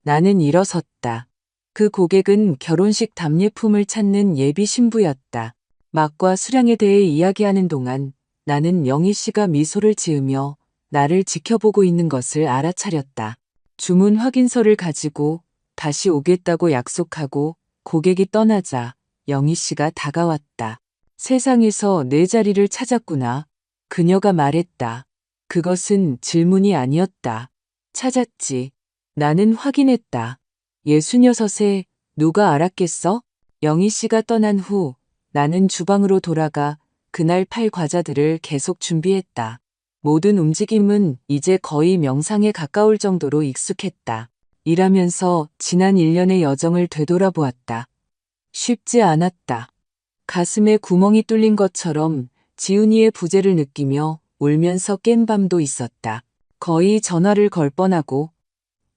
A: 나는 일어섰다. 그 고객은 결혼식 답례품을 찾는 예비 신부였다. 맛과 수량에 대해 이야기하는 동안 나는 영희 씨가 미소를 지으며 나를 지켜보고 있는 것을 알아차렸다. 주문 확인서를 가지고 다시 오겠다고 약속하고 고객이 떠나자 영희 씨가 다가왔다. 세상에서 내 자리를 찾았구나. 그녀가 말했다. 그것은 질문이 아니었다. 찾았지. 나는 확인했다. 66에 누가 알았겠어? 영희 씨가 떠난 후 나는 주방으로 돌아가 그날 팔 과자들을 계속 준비했다. 모든 움직임은 이제 거의 명상에 가까울 정도로 익숙했다. 일하면서 지난 1년의 여정을 되돌아보았다. 쉽지 않았다. 가슴에 구멍이 뚫린 것처럼 지훈이의 부재를 느끼며 울면서 깬 밤도 있었다. 거의 전화를 걸 뻔하고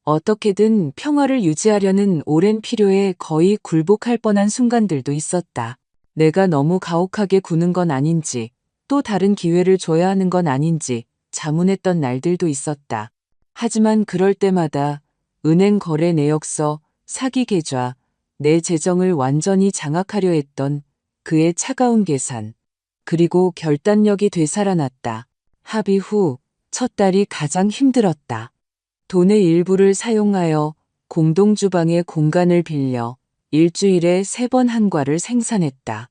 A: 어떻게든 평화를 유지하려는 오랜 필요에 거의 굴복할 뻔한 순간들도 있었다. 내가 너무 가혹하게 구는 건 아닌지, 또 다른 기회를 줘야 하는 건 아닌지 자문했던 날들도 있었다. 하지만 그럴 때마다 은행 거래 내역서, 사기 계좌, 내 재정을 완전히 장악하려 했던 그의 차가운 계산, 그리고 결단력이 되살아났다. 합의 후 첫 달이 가장 힘들었다. 돈의 일부를 사용하여 공동주방의 공간을 빌려 일주일에 3번 한과를 생산했다.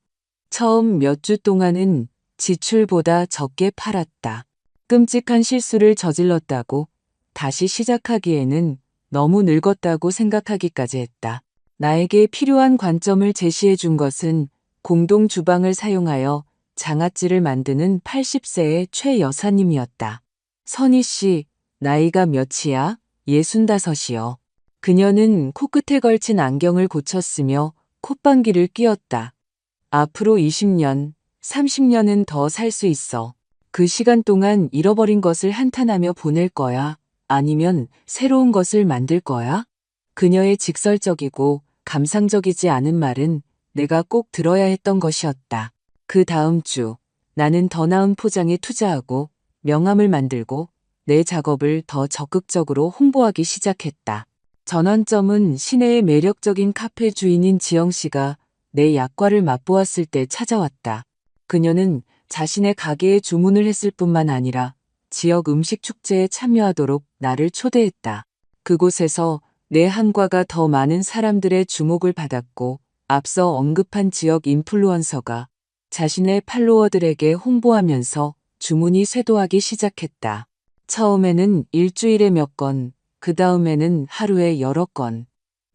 A: 처음 몇 주 동안은 지출보다 적게 팔았다. 끔찍한 실수를 저질렀다고 다시 시작하기에는 너무 늙었다고 생각하기까지 했다. 나에게 필요한 관점을 제시해 준 것은 공동주방을 사용하여 장아찌를 만드는 80세의 최 여사님이었다. 선희 씨, 나이가 몇이야? 65이요. 그녀는 코끝에 걸친 안경을 고쳤으며 콧방귀를 뀌었다. 앞으로 20년, 30년은 더 살 수 있어. 그 시간 동안 잃어버린 것을 한탄하며 보낼 거야? 아니면 새로운 것을 만들 거야? 그녀의 직설적이고 감상적이지 않은 말은 내가 꼭 들어야 했던 것이었다. 그 다음 주, 나는 더 나은 포장에 투자하고 명함을 만들고 내 작업을 더 적극적으로 홍보하기 시작했다. 전환점은 시내의 매력적인 카페 주인인 지영 씨가 내 약과를 맛보았을 때 찾아왔다. 그녀는 자신의 가게에 주문을 했을 뿐만 아니라 지역 음식 축제에 참여하도록 나를 초대했다. 그곳에서 내 한과가 더 많은 사람들의 주목을 받았고 앞서 언급한 지역 인플루언서가 자신의 팔로워들에게 홍보하면서 주문이 쇄도하기 시작했다. 처음에는 일주일에 몇 건, 그 다음에는 하루에 여러 건.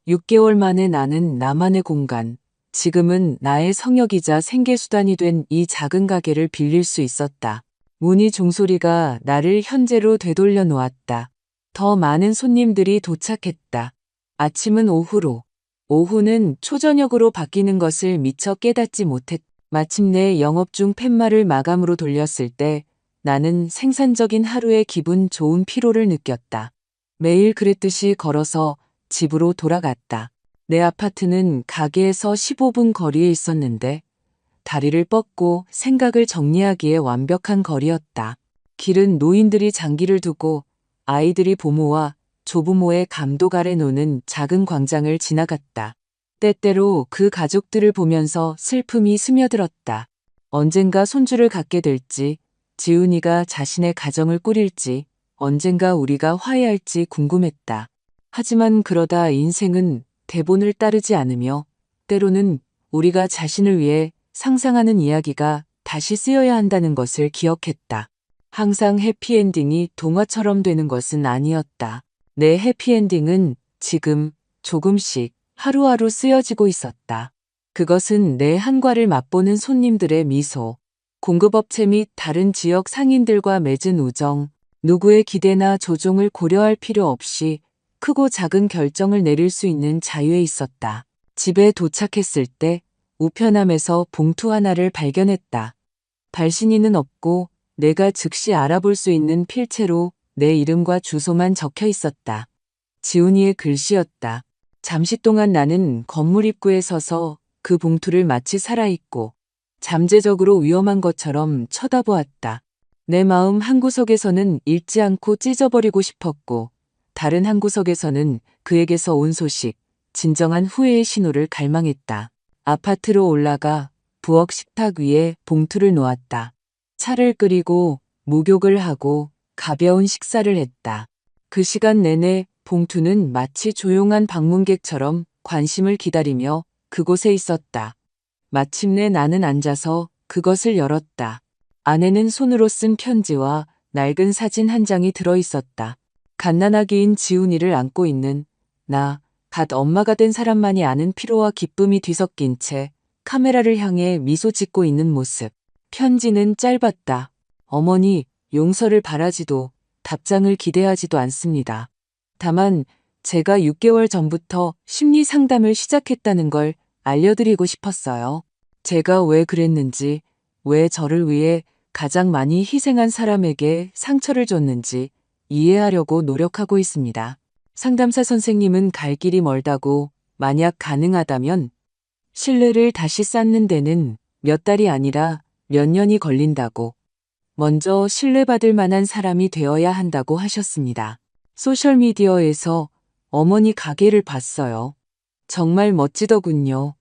A: 6개월 만에 나는 나만의 공간, 지금은 나의 성역이자 생계수단이 된 이 작은 가게를 빌릴 수 있었다. 문의 종소리가 나를 현재로 되돌려 놓았다. 더 많은 손님들이 도착했다. 아침은 오후로, 오후는 초저녁으로 바뀌는 것을 미처 깨닫지 못했다. 마침내 영업 중 팻말을 마감으로 돌렸을 때 나는 생산적인 하루의 기분 좋은 피로를 느꼈다. 매일 그랬듯이 걸어서 집으로 돌아갔다. 내 아파트는 가게에서 15분 거리에 있었는데 다리를 뻗고 생각을 정리하기에 완벽한 거리였다. 길은 노인들이 장기를 두고 아이들이 부모와 조부모의 감독 아래 노는 작은 광장을 지나갔다. 때때로 그 가족들을 보면서 슬픔이 스며들었다. 언젠가 손주를 갖게 될지, 지훈이가 자신의 가정을 꾸릴지, 언젠가 우리가 화해할지 궁금했다. 하지만 그러다 인생은 대본을 따르지 않으며 때로는 우리가 자신을 위해 상상하는 이야기가 다시 쓰여야 한다는 것을 기억했다. 항상 해피엔딩이 동화처럼 되는 것은 아니었다. 내 해피엔딩은 지금 조금씩 하루하루 쓰여지고 있었다. 그것은 내 한과를 맛보는 손님들의 미소, 공급업체 및 다른 지역 상인들과 맺은 우정, 누구의 기대나 조종을 고려할 필요 없이 크고 작은 결정을 내릴 수 있는 자유에 있었다. 집에 도착했을 때 우편함에서 봉투 하나를 발견했다. 발신인은 없고 내가 즉시 알아볼 수 있는 필체로 내 이름과 주소만 적혀 있었다. 지훈이의 글씨였다. 잠시 동안 나는 건물 입구에 서서 그 봉투를 마치 살아있고 잠재적으로 위험한 것처럼 쳐다보았다. 내 마음 한구석에서는 읽지 않고 찢어버리고 싶었고 다른 한구석에서는 그에게서 온 소식, 진정한 후회의 신호를 갈망했다. 아파트로 올라가 부엌 식탁 위에 봉투를 놓았다. 차를 끓이고 목욕을 하고 가벼운 식사를 했다. 그 시간 내내 봉투는 마치 조용한 방문객처럼 관심을 기다리며 그곳에 있었다. 마침내 나는 앉아서 그것을 열었다. 안에는 손으로 쓴 편지와 낡은 사진 한 장이 들어 있었다. 갓난아기인 지훈이를 안고 있는 나, 갓 엄마가 된 사람만이 아는 피로와 기쁨이 뒤섞인 채 카메라를 향해 미소 짓고 있는 모습. 편지는 짧았다. 어머니, 용서를 바라지도 답장을 기대하지도 않습니다. 다만 제가 6개월 전부터 심리 상담을 시작했다는 걸 알려드리고 싶었어요. 제가 왜 그랬는지, 왜 저를 위해 가장 많이 희생한 사람에게 상처를 줬는지 이해하려고 노력하고 있습니다. 상담사 선생님은 갈 길이 멀다고, 만약 가능하다면 신뢰를 다시 쌓는 데는 몇 달이 아니라 몇 년이 걸린다고, 먼저 신뢰받을 만한 사람이 되어야 한다고 하셨습니다. 소셜미디어에서 어머니 가게를 봤어요. 정말 멋지더군요.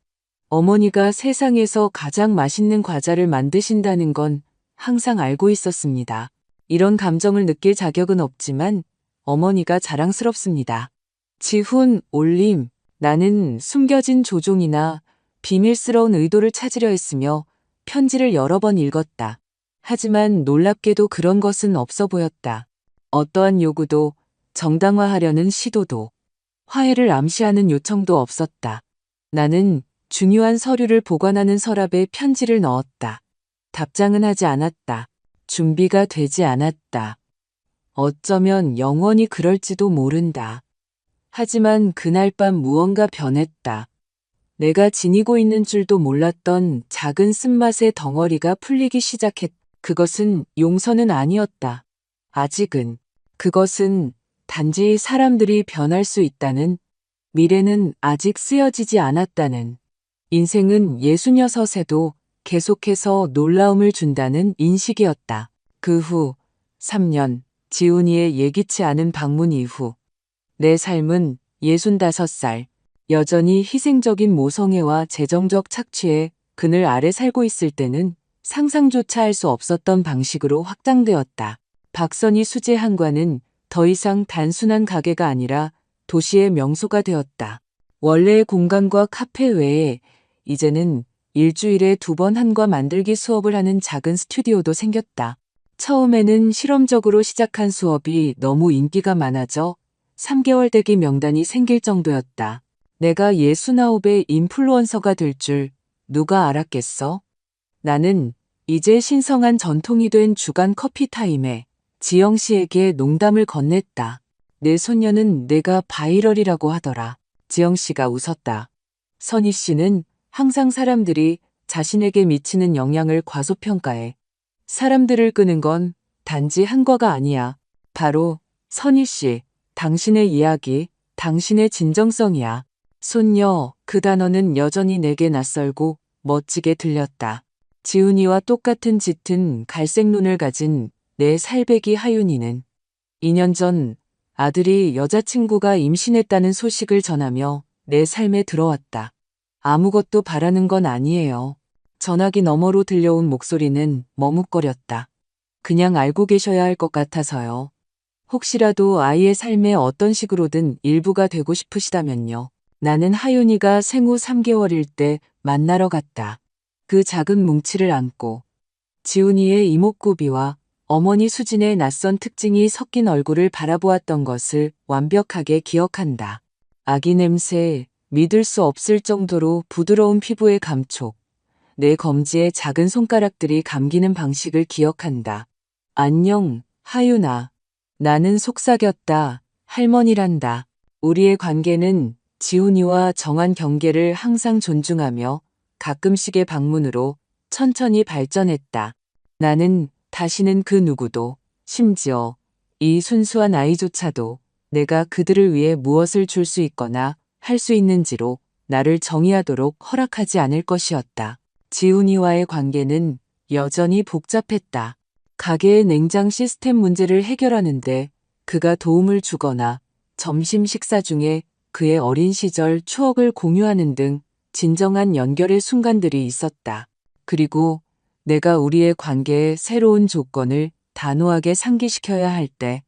A: 어머니가 세상에서 가장 맛있는 과자를 만드신다는 건 항상 알고 있었습니다. 이런 감정을 느낄 자격은 없지만 어머니가 자랑스럽습니다. 지훈 올림, 나는 숨겨진 조종이나 비밀스러운 의도를 찾으려 했으며 편지를 여러 번 읽었다. 하지만 놀랍게도 그런 것은 없어 보였다. 어떠한 요구도, 정당화하려는 시도도, 화해를 암시하는 요청도 없었다. 나는 중요한 서류를 보관하는 서랍에 편지를 넣었다. 답장은 하지 않았다. 준비가 되지 않았다. 어쩌면 영원히 그럴지도 모른다. 하지만 그날 밤 무언가 변했다. 내가 지니고 있는 줄도 몰랐던 작은 쓴맛의 덩어리가 풀리기 시작했다. 그것은 용서는 아니었다. 아직은. 그것은 단지 사람들이 변할 수 있다는, 미래는 아직 쓰여지지 않았다는, 인생은 66에도 계속해서 놀라움을 준다는 인식이었다. 그 후 3년, 지훈이의 예기치 않은 방문 이후 내 삶은 65살, 여전히 희생적인 모성애와 재정적 착취에 그늘 아래 살고 있을 때는 상상조차 할 수 없었던 방식으로 확장되었다. 박선희 수제 한과는 더 이상 단순한 가게가 아니라 도시의 명소가 되었다. 원래의 공간과 카페 외에 이제는 일주일에 2번 한과 만들기 수업을 하는 작은 스튜디오도 생겼다. 처음에는 실험적으로 시작한 수업이 너무 인기가 많아져 3개월 대기 명단이 생길 정도였다. 내가 69의 인플루언서가 될 줄 누가 알았겠어? 나는 이제 신성한 전통이 된 주간 커피타임에 지영 씨에게 농담을 건넸다. 내 소녀는 내가 바이럴이라고 하더라. 지영 씨가 웃었다. 선희 씨는 항상 사람들이 자신에게 미치는 영향을 과소평가해. 사람들을 끄는 건 단지 한과가 아니야. 바로 선희 씨, 당신의 이야기, 당신의 진정성이야. 손녀, 그 단어는 여전히 내게 낯설고 멋지게 들렸다. 지훈이와 똑같은 짙은 갈색 눈을 가진 내 살배기 하윤이는 2년 전 아들이 여자친구가 임신했다는 소식을 전하며 내 삶에 들어왔다. 아무것도 바라는 건 아니에요. 전화기 너머로 들려온 목소리는 머뭇거렸다. 그냥 알고 계셔야 할 것 같아서요. 혹시라도 아이의 삶에 어떤 식으로든 일부가 되고 싶으시다면요. 나는 하윤이가 생후 3개월일 때 만나러 갔다. 그 작은 뭉치를 안고 지훈이의 이목구비와 어머니 수진의 낯선 특징이 섞인 얼굴을 바라보았던 것을 완벽하게 기억한다. 아기 냄새, 믿을 수 없을 정도로 부드러운 피부의 감촉, 내 검지에 작은 손가락들이 감기는 방식을 기억한다. 안녕, 하윤아. 나는 속삭였다. 할머니란다. 우리의 관계는 지훈이와 정한 경계를 항상 존중하며 가끔씩의 방문으로 천천히 발전했다. 나는 다시는 그 누구도, 심지어 이 순수한 아이조차도 내가 그들을 위해 무엇을 줄 수 있거나 할 수 있는지로 나를 정의하도록 허락하지 않을 것이었다. 지훈이와의 관계는 여전히 복잡했다. 가게의 냉장 시스템 문제를 해결하는데 그가 도움을 주거나 점심 식사 중에 그의 어린 시절 추억을 공유하는 등 진정한 연결의 순간들이 있었다. 그리고 내가 우리의 관계의 새로운 조건을 단호하게 상기시켜야 할 때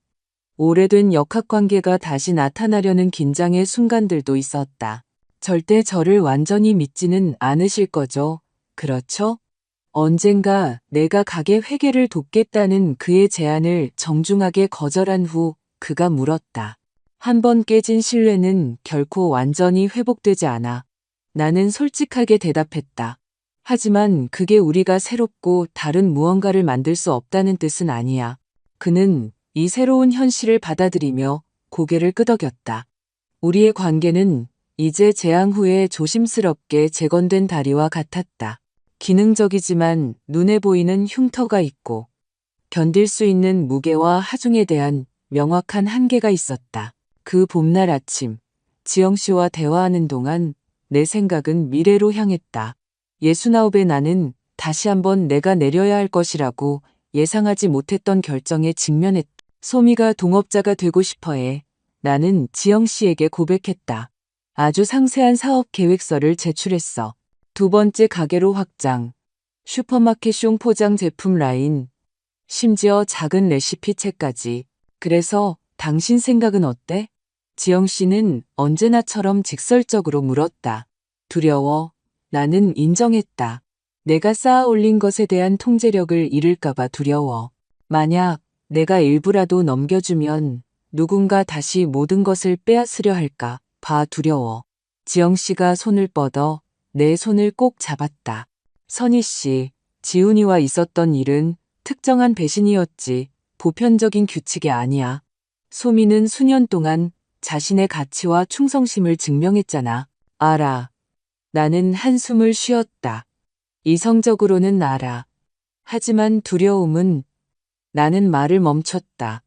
A: 오래된 역학관계가 다시 나타나려는 긴장의 순간들도 있었다. 절대 저를 완전히 믿지는 않으실 거죠? 그렇죠? 언젠가 내가 가게 회계를 돕겠다는 그의 제안을 정중하게 거절한 후 그가 물었다. 한 번 깨진 신뢰는 결코 완전히 회복되지 않아. 나는 솔직하게 대답했다. 하지만 그게 우리가 새롭고 다른 무언가를 만들 수 없다는 뜻은 아니야. 그는 이 새로운 현실을 받아들이며 고개를 끄덕였다. 우리의 관계는 이제 재앙 후에 조심스럽게 재건된 다리와 같았다. 기능적이지만 눈에 보이는 흉터가 있고 견딜 수 있는 무게와 하중에 대한 명확한 한계가 있었다. 그 봄날 아침, 지영 씨와 대화하는 동안 내 생각은 미래로 향했다. 69의 나는 다시 한번 내가 내려야 할 것이라고 예상하지 못했던 결정에 직면했다. 소미가 동업자가 되고 싶어해 나는 지영 씨에게 고백했다. 아주 상세한 사업 계획서를 제출했어. 두 번째 가게로 확장, 슈퍼마켓용 포장 제품 라인, 심지어 작은 레시피 책까지. 그래서 당신 생각은 어때? 지영 씨는 언제나처럼 직설적으로 물었다. 두려워. 나는 인정했다. 내가 쌓아 올린 것에 대한 통제력을 잃을까봐 두려워. 만약 내가 일부라도 넘겨주면 누군가 다시 모든 것을 빼앗으려 할까 봐 두려워. 지영 씨가 손을 뻗어 내 손을 꼭 잡았다. 선희 씨, 지훈이와 있었던 일은 특정한 배신이었지 보편적인 규칙이 아니야. 소미는 수년 동안 자신의 가치와 충성심을 증명했잖아. 알아. 나는 한숨을 쉬었다. 이성적으로는 알아. 하지만 두려움은 나는 말을 멈췄다.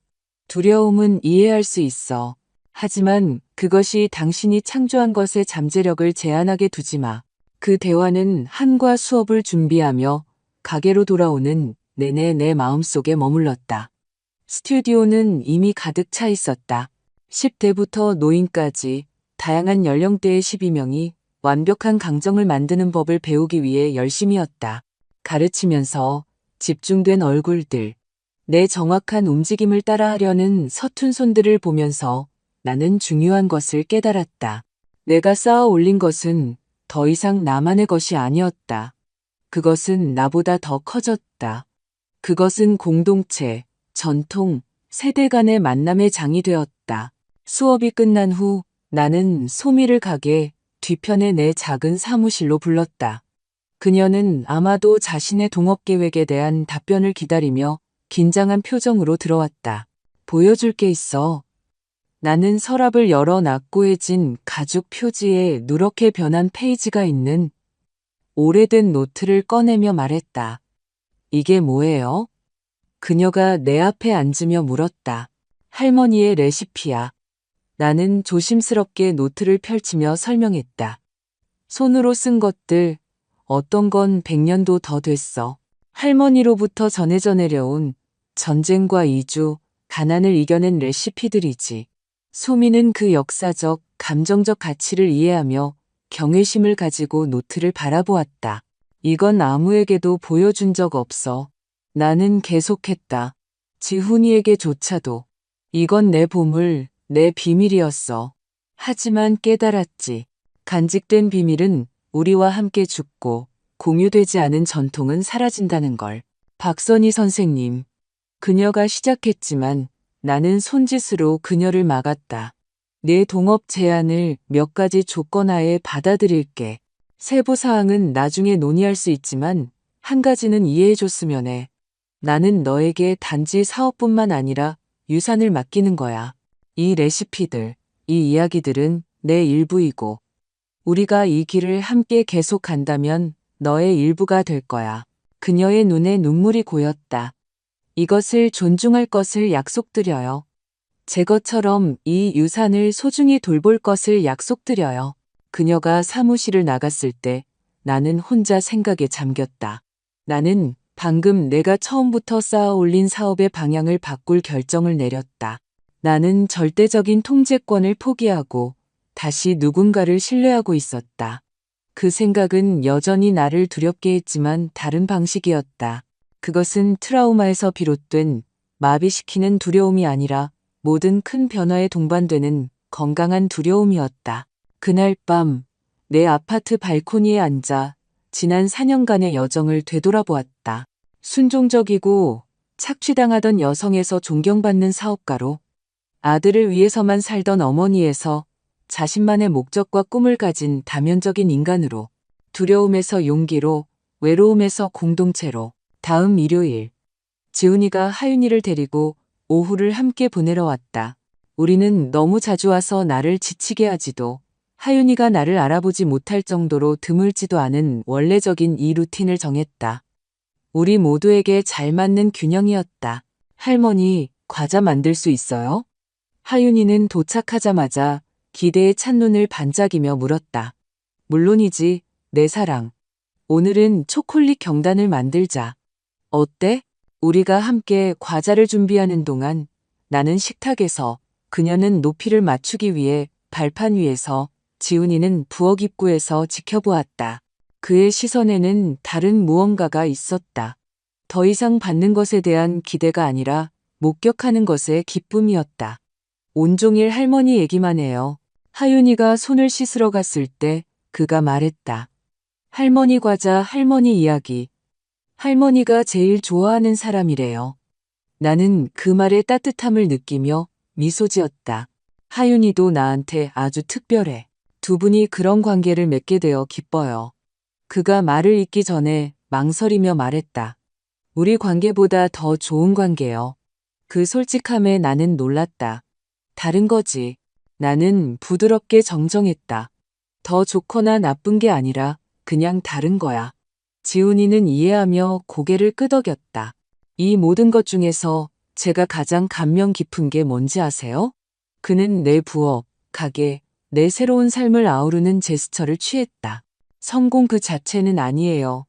A: 두려움은 이해할 수 있어. 하지만 그것이 당신이 창조한 것의 잠재력을 제한하게 두지 마. 그 대화는 한과 수업을 준비하며 가게로 돌아오는 내내 내 마음속에 머물렀다. 스튜디오는 이미 가득 차 있었다. 10대부터 노인까지 다양한 연령대의 12명이 완벽한 강정을 만드는 법을 배우기 위해 열심이었다. 가르치면서 집중된 얼굴들, 내 정확한 움직임을 따라하려는 서툰 손들을 보면서 나는 중요한 것을 깨달았다. 내가 쌓아 올린 것은 더 이상 나만의 것이 아니었다. 그것은 나보다 더 커졌다. 그것은 공동체, 전통, 세대 간의 만남의 장이 되었다. 수업이 끝난 후 나는 소미를 가게 뒤편의 내 작은 사무실로 불렀다. 그녀는 아마도 자신의 동업 계획에 대한 답변을 기다리며 긴장한 표정으로 들어왔다. 보여줄 게 있어. 나는 서랍을 열어 낙고해진 가죽 표지에 누렇게 변한 페이지가 있는 오래된 노트를 꺼내며 말했다. 이게 뭐예요? 그녀가 내 앞에 앉으며 물었다. 할머니의 레시피야. 나는 조심스럽게 노트를 펼치며 설명했다. 손으로 쓴 것들, 어떤 건 100년도 더 됐어. 할머니로부터 전해져 내려온 전쟁과 이주, 가난을 이겨낸 레시피들이지. 소미는 그 역사적, 감정적 가치를 이해하며 경외심을 가지고 노트를 바라보았다. 이건 아무에게도 보여준 적 없어. 나는 계속했다. 지훈이에게조차도. 이건 내 보물, 내 비밀이었어. 하지만 깨달았지. 간직된 비밀은 우리와 함께 죽고 공유되지 않은 전통은 사라진다는 걸. 박선희 선생님. 그녀가 시작했지만 나는 손짓으로 그녀를 막았다. 내 동업 제안을 몇 가지 조건하에 받아들일게. 세부 사항은 나중에 논의할 수 있지만 한 가지는 이해해줬으면 해. 나는 너에게 단지 사업뿐만 아니라 유산을 맡기는 거야. 이 레시피들, 이 이야기들은 내 일부이고 우리가 이 길을 함께 계속 간다면 너의 일부가 될 거야. 그녀의 눈에 눈물이 고였다. 이것을 존중할 것을 약속드려요. 제 것처럼 이 유산을 소중히 돌볼 것을 약속드려요. 그녀가 사무실을 나갔을 때 나는 혼자 생각에 잠겼다. 나는 방금 내가 처음부터 쌓아 올린 사업의 방향을 바꿀 결정을 내렸다. 나는 절대적인 통제권을 포기하고 다시 누군가를 신뢰하고 있었다. 그 생각은 여전히 나를 두렵게 했지만 다른 방식이었다. 그것은 트라우마에서 비롯된 마비시키는 두려움이 아니라 모든 큰 변화에 동반되는 건강한 두려움이었다. 그날 밤 내 아파트 발코니에 앉아 지난 4년간의 여정을 되돌아보았다. 순종적이고 착취당하던 여성에서 존경받는 사업가로, 아들을 위해서만 살던 어머니에서 자신만의 목적과 꿈을 가진 다면적인 인간으로, 두려움에서 용기로, 외로움에서 공동체로. 다음 일요일, 지훈이가 하윤이를 데리고 오후를 함께 보내러 왔다. 우리는 너무 자주 와서 나를 지치게 하지도, 하윤이가 나를 알아보지 못할 정도로 드물지도 않은 원래적인 이 루틴을 정했다. 우리 모두에게 잘 맞는 균형이었다. 할머니, 과자 만들 수 있어요? 하윤이는 도착하자마자 기대에 찬 눈을 반짝이며 물었다. 물론이지, 내 사랑. 오늘은 초콜릿 경단을 만들자. 어때? 우리가 함께 과자를 준비하는 동안 나는 식탁에서, 그녀는 높이를 맞추기 위해 발판 위에서, 지훈이는 부엌 입구에서 지켜보았다. 그의 시선에는 다른 무언가가 있었다. 더 이상 받는 것에 대한 기대가 아니라 목격하는 것의 기쁨이었다. 온종일 할머니 얘기만 해요. 하윤이가 손을 씻으러 갔을 때 그가 말했다. 할머니 과자, 할머니 이야기. 할머니가 제일 좋아하는 사람이래요. 나는 그 말의 따뜻함을 느끼며 미소 지었다. 하윤이도 나한테 아주 특별해. 두 분이 그런 관계를 맺게 되어 기뻐요. 그가 말을 잇기 전에 망설이며 말했다. 우리 관계보다 더 좋은 관계요. 그 솔직함에 나는 놀랐다. 다른 거지. 나는 부드럽게 정정했다. 더 좋거나 나쁜 게 아니라 그냥 다른 거야. 지훈이는 이해하며 고개를 끄덕였다. 이 모든 것 중에서 제가 가장 감명 깊은 게 뭔지 아세요? 그는 내 부엌, 가게, 내 새로운 삶을 아우르는 제스처를 취했다. 성공 그 자체는 아니에요.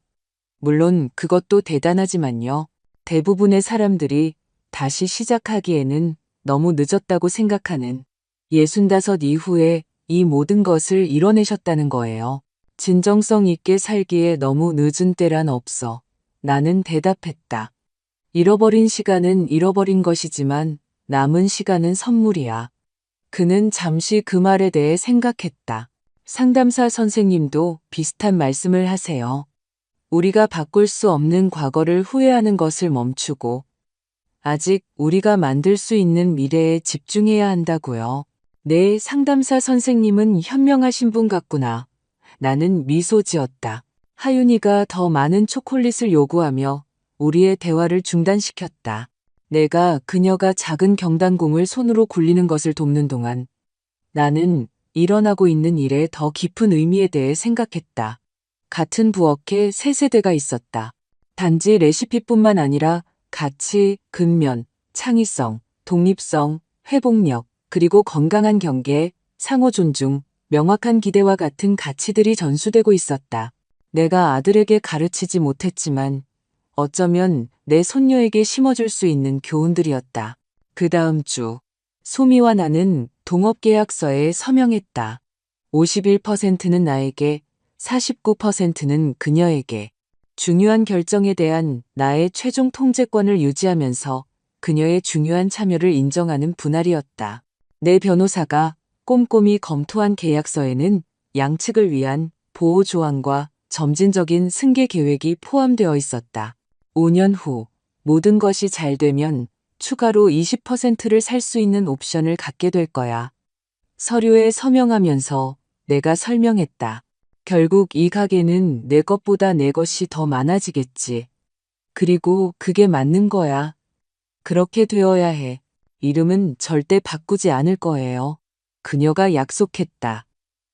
A: 물론 그것도 대단하지만요. 대부분의 사람들이 다시 시작하기에는 너무 늦었다고 생각하는 65 이후에 이 모든 것을 이뤄내셨다는 거예요. 진정성 있게 살기에 너무 늦은 때란 없어. 나는 대답했다. 잃어버린 시간은 잃어버린 것이지만 남은 시간은 선물이야. 그는 잠시 그 말에 대해 생각했다. 상담사 선생님도 비슷한 말씀을 하세요. 우리가 바꿀 수 없는 과거를 후회하는 것을 멈추고 아직 우리가 만들 수 있는 미래에 집중해야 한다고요. 네, 상담사 선생님은 현명하신 분 같구나. 나는 미소 지었다. 하윤이가 더 많은 초콜릿을 요구하며 우리의 대화를 중단시켰다. 내가 그녀가 작은 경단공을 손으로 굴리는 것을 돕는 동안 나는 일어나고 있는 일에 더 깊은 의미에 대해 생각했다. 같은 부엌에 세 세대가 있었다. 단지 레시피뿐만 아니라 가치, 근면, 창의성, 독립성, 회복력, 그리고 건강한 경계, 상호 존중, 명확한 기대와 같은 가치들이 전수되고 있었다. 내가 아들에게 가르치지 못했지만 어쩌면 내 손녀에게 심어줄 수 있는 교훈들이었다. 그 다음 주, 소미와 나는 동업계약서에 서명했다. 51%는 나에게, 49%는 그녀에게. 중요한 결정에 대한 나의 최종 통제권을 유지하면서 그녀의 중요한 참여를 인정하는 분할이었다. 내 변호사가 꼼꼼히 검토한 계약서에는 양측을 위한 보호 조항과 점진적인 승계 계획이 포함되어 있었다. 5년 후 모든 것이 잘 되면 추가로 20%를 살 수 있는 옵션을 갖게 될 거야. 서류에 서명하면서 내가 설명했다. 결국 이 가게는 내 것보다 내 것이 더 많아지겠지. 그리고 그게 맞는 거야. 그렇게 되어야 해. 이름은 절대 바꾸지 않을 거예요. 그녀가 약속했다.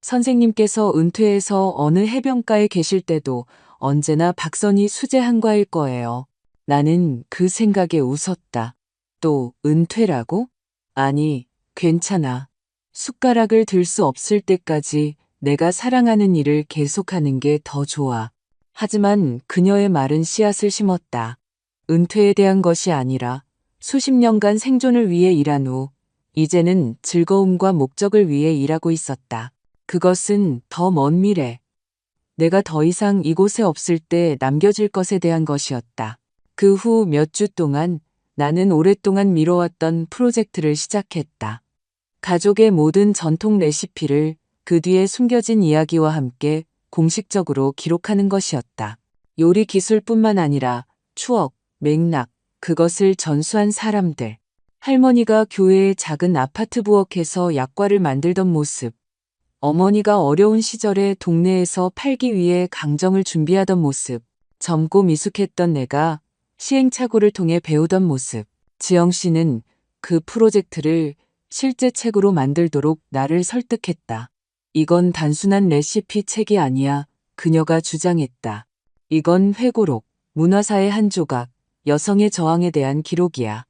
A: 선생님께서 은퇴해서 어느 해변가에 계실 때도 언제나 박선희 수제 한과일 거예요. 나는 그 생각에 웃었다. 또 은퇴라고? 아니, 괜찮아. 숟가락을 들 수 없을 때까지 내가 사랑하는 일을 계속하는 게 더 좋아. 하지만 그녀의 말은 씨앗을 심었다. 은퇴에 대한 것이 아니라 수십 년간 생존을 위해 일한 후 이제는 즐거움과 목적을 위해 일하고 있었다. 그것은 더 먼 미래. 내가 더 이상 이곳에 없을 때 남겨질 것에 대한 것이었다. 그 후 몇 주 동안 나는 오랫동안 미뤄왔던 프로젝트를 시작했다. 가족의 모든 전통 레시피를 그 뒤에 숨겨진 이야기와 함께 공식적으로 기록하는 것이었다. 요리 기술뿐만 아니라 추억, 맥락, 그것을 전수한 사람들. 할머니가 교회의 작은 아파트 부엌에서 약과를 만들던 모습. 어머니가 어려운 시절에 동네에서 팔기 위해 강정을 준비하던 모습. 젊고 미숙했던 내가 시행착오를 통해 배우던 모습. 지영 씨는 그 프로젝트를 실제 책으로 만들도록 나를 설득했다. 이건 단순한 레시피 책이 아니야. 그녀가 주장했다. 이건 회고록, 문화사의 한 조각, 여성의 저항에 대한 기록이야.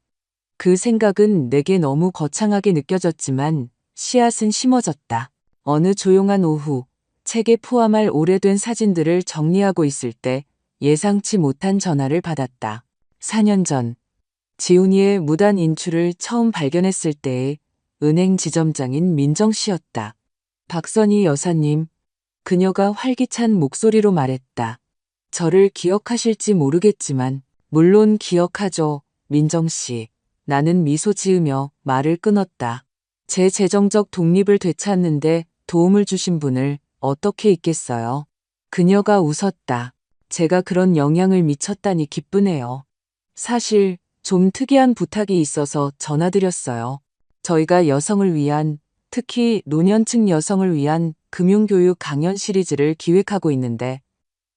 A: 그 생각은 내게 너무 거창하게 느껴졌지만 씨앗은 심어졌다. 어느 조용한 오후, 책에 포함할 오래된 사진들을 정리하고 있을 때 예상치 못한 전화를 받았다. 4년 전, 지훈이의 무단 인출을 처음 발견했을 때의 은행 지점장인 민정 씨였다. 박선희 여사님, 그녀가 활기찬 목소리로 말했다. 저를 기억하실지 모르겠지만, 물론 기억하죠, 민정 씨. 나는 미소 지으며 말을 끊었다. 제 재정적 독립을 되찾는데 도움을 주신 분을 어떻게 잊겠어요? 그녀가 웃었다. 제가 그런 영향을 미쳤다니 기쁘네요. 사실 좀 특이한 부탁이 있어서 전화드렸어요. 저희가 여성을 위한, 특히 노년층 여성을 위한 금융교육 강연 시리즈를 기획하고 있는데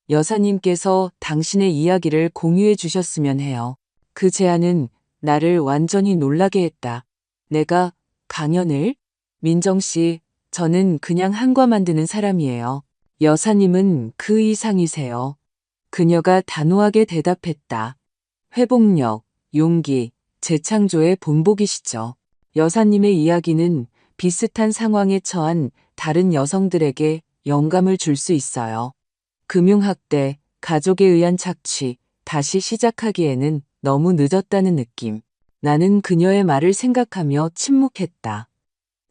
A: 여사님께서 당신의 이야기를 공유해 주셨으면 해요. 그 제안은 나를 완전히 놀라게 했다. 내가 강연을? 민정 씨, 저는 그냥 한과 만드는 사람이에요. 여사님은 그 이상이세요. 그녀가 단호하게 대답했다. 회복력, 용기, 재창조의 본보기시죠. 여사님의 이야기는 비슷한 상황에 처한 다른 여성들에게 영감을 줄 수 있어요. 금융학대, 가족에 의한 착취, 다시 시작하기에는 너무 늦었다는 느낌. 나는 그녀의 말을 생각하며 침묵했다.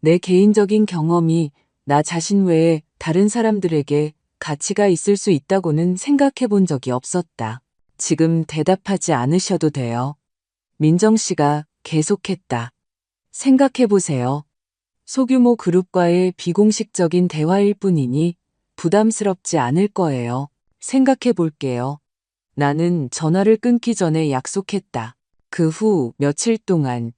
A: 내 개인적인 경험이 나 자신 외에 다른 사람들에게 가치가 있을 수 있다고는 생각해 본 적이 없었다. 지금 대답하지 않으셔도 돼요. 민정 씨가 계속했다. 생각해 보세요. 소규모 그룹과의 비공식적인 대화일 뿐이니 부담스럽지 않을 거예요. 생각해 볼게요. 나는 전화를 끊기 전에 약속했다. 그 후 며칠 동안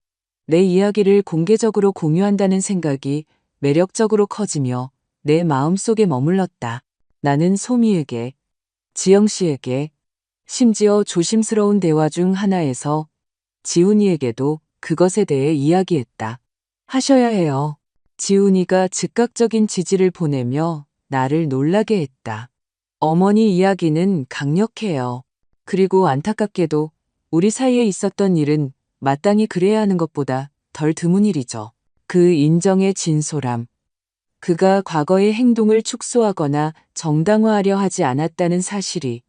A: 내 이야기를 공개적으로 공유한다는 생각이 매력적으로 커지며 내 마음속에 머물렀다. 나는 소미에게, 지영 씨에게, 심지어 조심스러운 대화 중 하나에서 지훈이에게도 그것에 대해 이야기했다. 하셔야 해요. 지훈이가 즉각적인 지지를 보내며 나를 놀라게 했다. 어머니 이야기는 강력해요. 그리고 안타깝게도 우리 사이에 있었던 일은 마땅히 그래야 하는 것보다 덜 드문 일이죠. 그 인정의 진솔함. 그가 과거의 행동을 축소하거나 정당화하려 하지 않았다는 사실이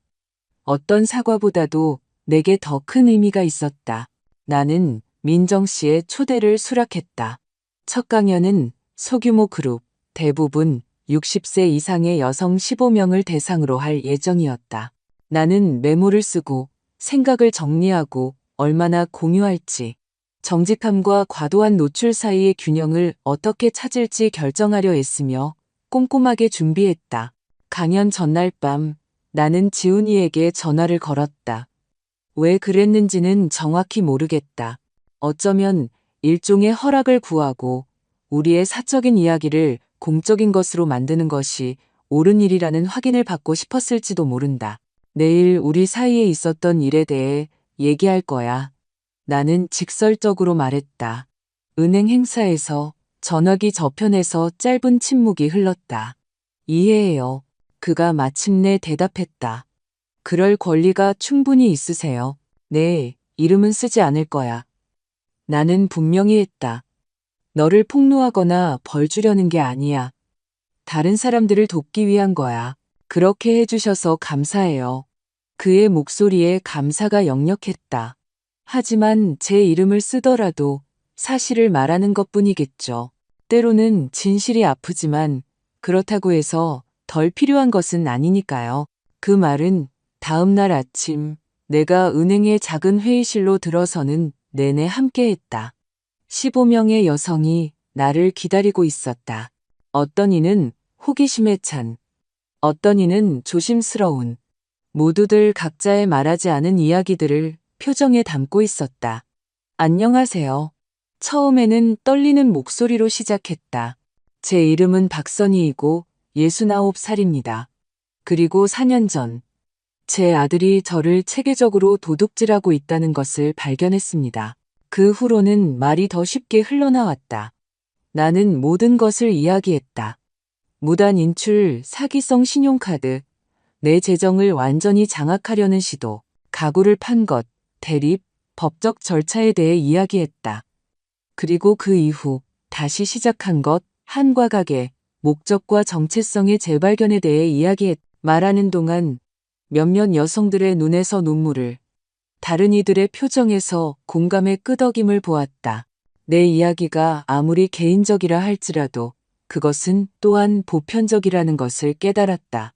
A: 어떤 사과보다도 내게 더 큰 의미가 있었다. 나는 민정 씨의 초대를 수락했다. 첫 강연은 소규모 그룹, 대부분 60세 이상의 여성 15명을 대상으로 할 예정이었다. 나는 메모를 쓰고 생각을 정리하고 얼마나 공유할지, 정직함과 과도한 노출 사이의 균형을 어떻게 찾을지 결정하려 했으며 꼼꼼하게 준비했다. 강연 전날 밤 나는 지훈이에게 전화를 걸었다. 왜 그랬는지는 정확히 모르겠다. 어쩌면 일종의 허락을 구하고 우리의 사적인 이야기를 공적인 것으로 만드는 것이 옳은 일이라는 확인을 받고 싶었을지도 모른다. 내일 우리 사이에 있었던 일에 대해 얘기할 거야. 나는 직설적으로 말했다. 은행 행사에서 전화기 저편에서 짧은 침묵이 흘렀다. 이해해요. 그가 마침내 대답했다. 그럴 권리가 충분히 있으세요. 네, 이름은 쓰지 않을 거야. 나는 분명히 했다. 너를 폭로하거나 벌 주려는 게 아니야. 다른 사람들을 돕기 위한 거야. 그렇게 해주셔서 감사해요. 그의 목소리에 감사가 역력했다. 하지만 제 이름을 쓰더라도 사실을 말하는 것뿐이겠죠. 때로는 진실이 아프지만 그렇다고 해서 덜 필요한 것은 아니니까요. 그 말은 다음 날 아침 내가 은행의 작은 회의실로 들어서는 내내 함께했다. 15명의 여성이 나를 기다리고 있었다. 어떤 이는 호기심에 찬, 어떤 이는 조심스러운, 모두들 각자의 말하지 않은 이야기들을 표정에 담고 있었다. 안녕하세요. 처음에는 떨리는 목소리로 시작했다. 제 이름은 박선희이고 69살입니다. 그리고 4년 전, 제 아들이 저를 체계적으로 도둑질하고 있다는 것을 발견했습니다. 그 후로는 말이 더 쉽게 흘러나왔다. 나는 모든 것을 이야기했다. 무단 인출, 사기성 신용카드, 내 재정을 완전히 장악하려는 시도, 가구를 판 것, 대립, 법적 절차에 대해 이야기했다. 그리고 그 이후 다시 시작한 것, 한과 가게, 목적과 정체성의 재발견에 대해 말하는 동안 몇몇 여성들의 눈에서 눈물을, 다른 이들의 표정에서 공감의 끄덕임을 보았다. 내 이야기가 아무리 개인적이라 할지라도 그것은 또한 보편적이라는 것을 깨달았다.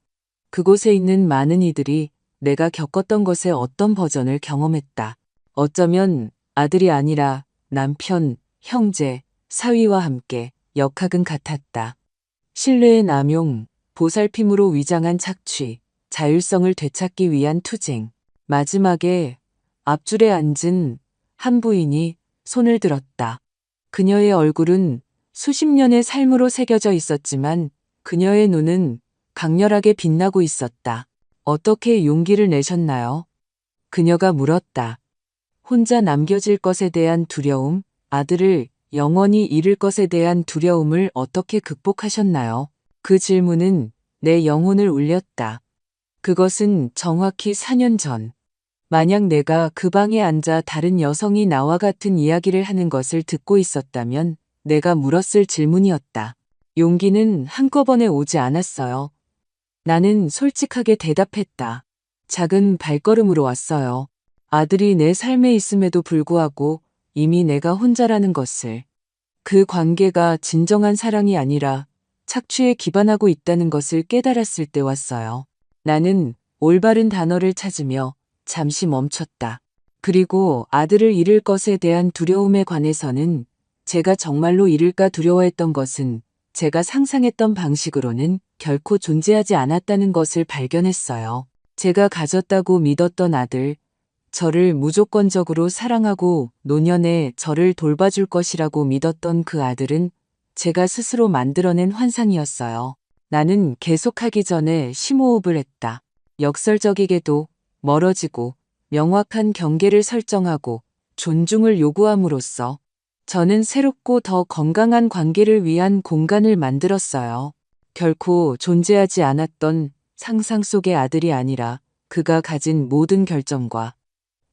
A: 그곳에 있는 많은 이들이 내가 겪었던 것의 어떤 버전을 경험했다. 어쩌면 아들이 아니라 남편, 형제, 사위와 함께 역학은 같았다. 신뢰의 남용, 보살핌으로 위장한 착취, 자율성을 되찾기 위한 투쟁. 마지막에 앞줄에 앉은 한 부인이 손을 들었다. 그녀의 얼굴은 수십 년의 삶으로 새겨져 있었지만 그녀의 눈은 강렬하게 빛나고 있었다. 어떻게 용기를 내셨나요? 그녀가 물었다. 혼자 남겨질 것에 대한 두려움, 아들을 영원히 잃을 것에 대한 두려움을 어떻게 극복하셨나요? 그 질문은 내 영혼을 울렸다. 그것은 정확히 4년 전. 만약 내가 그 방에 앉아 다른 여성이 나와 같은 이야기를 하는 것을 듣고 있었다면 내가 물었을 질문이었다. 용기는 한꺼번에 오지 않았어요. 나는 솔직하게 대답했다. 작은 발걸음으로 왔어요. 아들이 내 삶에 있음에도 불구하고 이미 내가 혼자라는 것을, 그 관계가 진정한 사랑이 아니라 착취에 기반하고 있다는 것을 깨달았을 때 왔어요. 나는 올바른 단어를 찾으며 잠시 멈췄다. 그리고 아들을 잃을 것에 대한 두려움에 관해서는 제가 정말로 잃을까 두려워했던 것은 제가 상상했던 방식으로는 결코 존재하지 않았다는 것을 발견했어요. 제가 가졌다고 믿었던 아들, 저를 무조건적으로 사랑하고 노년에 저를 돌봐줄 것이라고 믿었던 그 아들은 제가 스스로 만들어낸 환상이었어요. 나는 계속하기 전에 심호흡을 했다. 역설적이게도 멀어지고 명확한 경계를 설정하고 존중을 요구함으로써 저는 새롭고 더 건강한 관계를 위한 공간을 만들었어요. 결코 존재하지 않았던 상상 속의 아들이 아니라 그가 가진 모든 결정과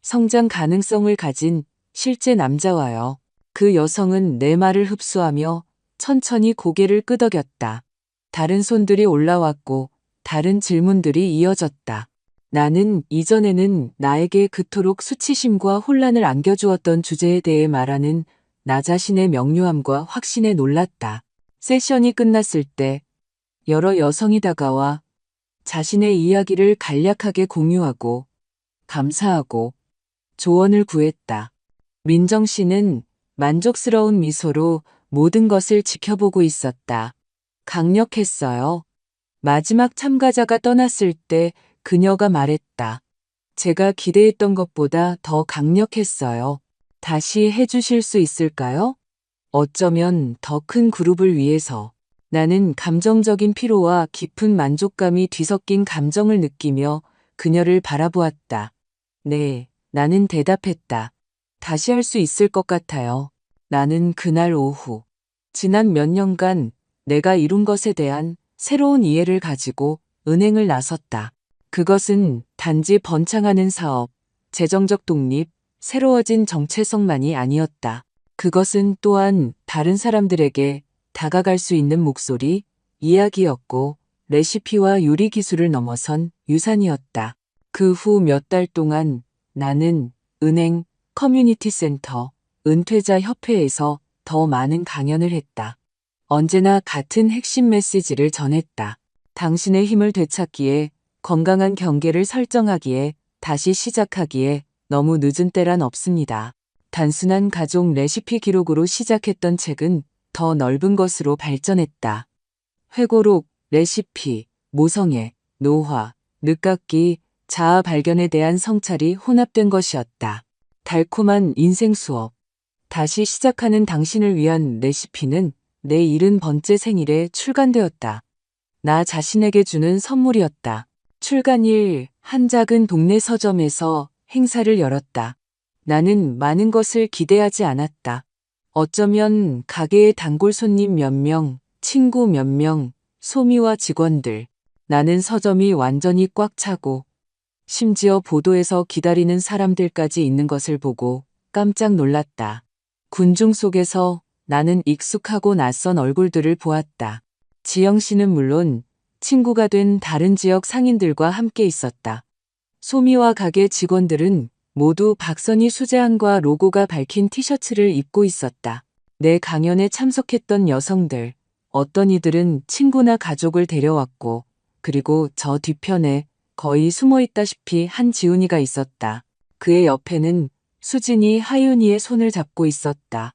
A: 성장 가능성을 가진 실제 남자와요. 그 여성은 내 말을 흡수하며 천천히 고개를 끄덕였다. 다른 손들이 올라왔고 다른 질문들이 이어졌다. 나는 이전에는 나에게 그토록 수치심과 혼란을 안겨주었던 주제에 대해 말하는 나 자신의 명료함과 확신에 놀랐다. 세션이 끝났을 때 여러 여성이 다가와 자신의 이야기를 간략하게 공유하고 감사하고 조언을 구했다. 민정 씨는 만족스러운 미소로 모든 것을 지켜보고 있었다. 강력했어요. 마지막 참가자가 떠났을 때 그녀가 말했다. 제가 기대했던 것보다 더 강력했어요. 다시 해주실 수 있을까요? 어쩌면 더 큰 그룹을 위해서. 나는 감정적인 피로와 깊은 만족감이 뒤섞인 감정을 느끼며 그녀를 바라보았다. 네, 나는 대답했다. 다시 할 수 있을 것 같아요. 나는 그날 오후, 지난 몇 년간 내가 이룬 것에 대한 새로운 이해를 가지고 은행을 나섰다. 그것은 단지 번창하는 사업, 재정적 독립, 새로워진 정체성만이 아니었다. 그것은 또한 다른 사람들에게 다가갈 수 있는 목소리, 이야기였고 레시피와 요리 기술을 넘어선 유산이었다. 그 후 몇 달 동안 나는 은행, 커뮤니티 센터, 은퇴자 협회에서 더 많은 강연을 했다. 언제나 같은 핵심 메시지를 전했다. 당신의 힘을 되찾기에, 건강한 경계를 설정하기에, 다시 시작하기에 너무 늦은 때란 없습니다. 단순한 가족 레시피 기록으로 시작했던 책은 더 넓은 것으로 발전했다. 회고록, 레시피, 모성애, 노화, 늦깎이, 자아 발견에 대한 성찰이 혼합된 것이었다. 달콤한 인생 수업. 다시 시작하는 당신을 위한 레시피는 내 70번째 생일에 출간되었다. 나 자신에게 주는 선물이었다. 출간일, 한 작은 동네 서점에서 행사를 열었다. 나는 많은 것을 기대하지 않았다. 어쩌면 가게의 단골 손님 몇 명, 친구 몇 명, 소미와 직원들. 나는 서점이 완전히 꽉 차고 심지어 보도에서 기다리는 사람들까지 있는 것을 보고 깜짝 놀랐다. 군중 속에서 나는 익숙하고 낯선 얼굴들을 보았다. 지영 씨는 물론 친구가 된 다른 지역 상인들과 함께 있었다. 소미와 가게 직원들은 모두 박선희 수제안과 로고가 밝힌 티셔츠를 입고 있었다. 내 강연에 참석했던 여성들, 어떤 이들은 친구나 가족을 데려왔고, 그리고 저 뒤편에 거의 숨어있다시피 한 지훈이가 있었다. 그의 옆에는 수진이 하윤이의 손을 잡고 있었다.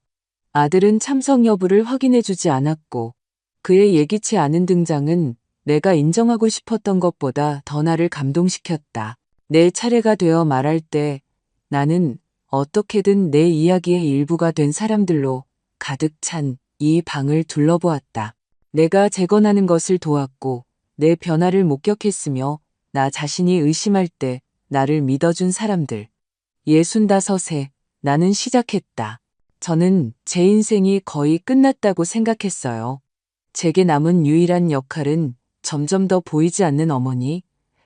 A: 아들은 참석 여부를 확인해주지 않았고, 그의 예기치 않은 등장은 내가 인정하고 싶었던 것보다 더 나를 감동시켰다. 내 차례가 되어 말할 때 나는 어떻게든 내 이야기의 일부가 된 사람들로 가득 찬 이 방을 둘러보았다. 내가 재건하는 것을 도왔고 내 변화를 목격했으며 나 자신이 의심할 때 나를 믿어준 사람들. 65세 나는 시작했다. 저는 제 인생이 거의 끝났다고 생각했어요. 제게 남은 유일한 역할은 점점 더 보이지 않는 어머니,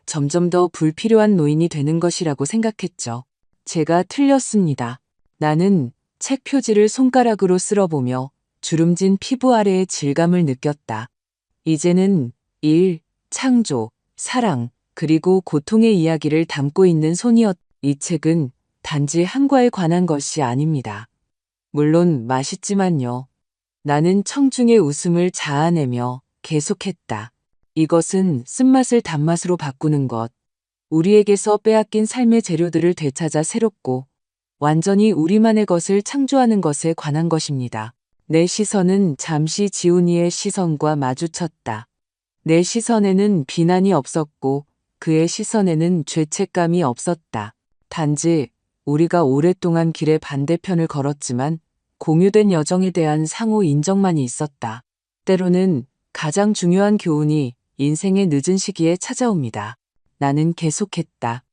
A: 점점 더 불필요한 노인이 되는 것이라고 생각했죠. 제가 틀렸습니다. 나는 책 표지를 손가락으로 쓸어보며 주름진 피부 아래의 질감을 느꼈다. 이제는 일, 창조, 사랑, 그리고 고통의 이야기를 담고 있는 손이었. 이 책은 단지 한과에 관한 것이 아닙니다. 물론 맛있지만요. 나는 청중의 웃음을 자아내며 계속했다. 이것은 쓴맛을 단맛으로 바꾸는 것. 우리에게서 빼앗긴 삶의 재료들을 되찾아 새롭고 완전히 우리만의 것을 창조하는 것에 관한 것입니다. 내 시선은 잠시 지훈이의 시선과 마주쳤다. 내 시선에는 비난이 없었고 그의 시선에는 죄책감이 없었다. 단지 우리가 오랫동안 길의 반대편을 걸었지만 공유된 여정에 대한 상호 인정만이 있었다. 때로는 가장 중요한 교훈이 인생의 늦은 시기에 찾아옵니다. 나는 계속했다.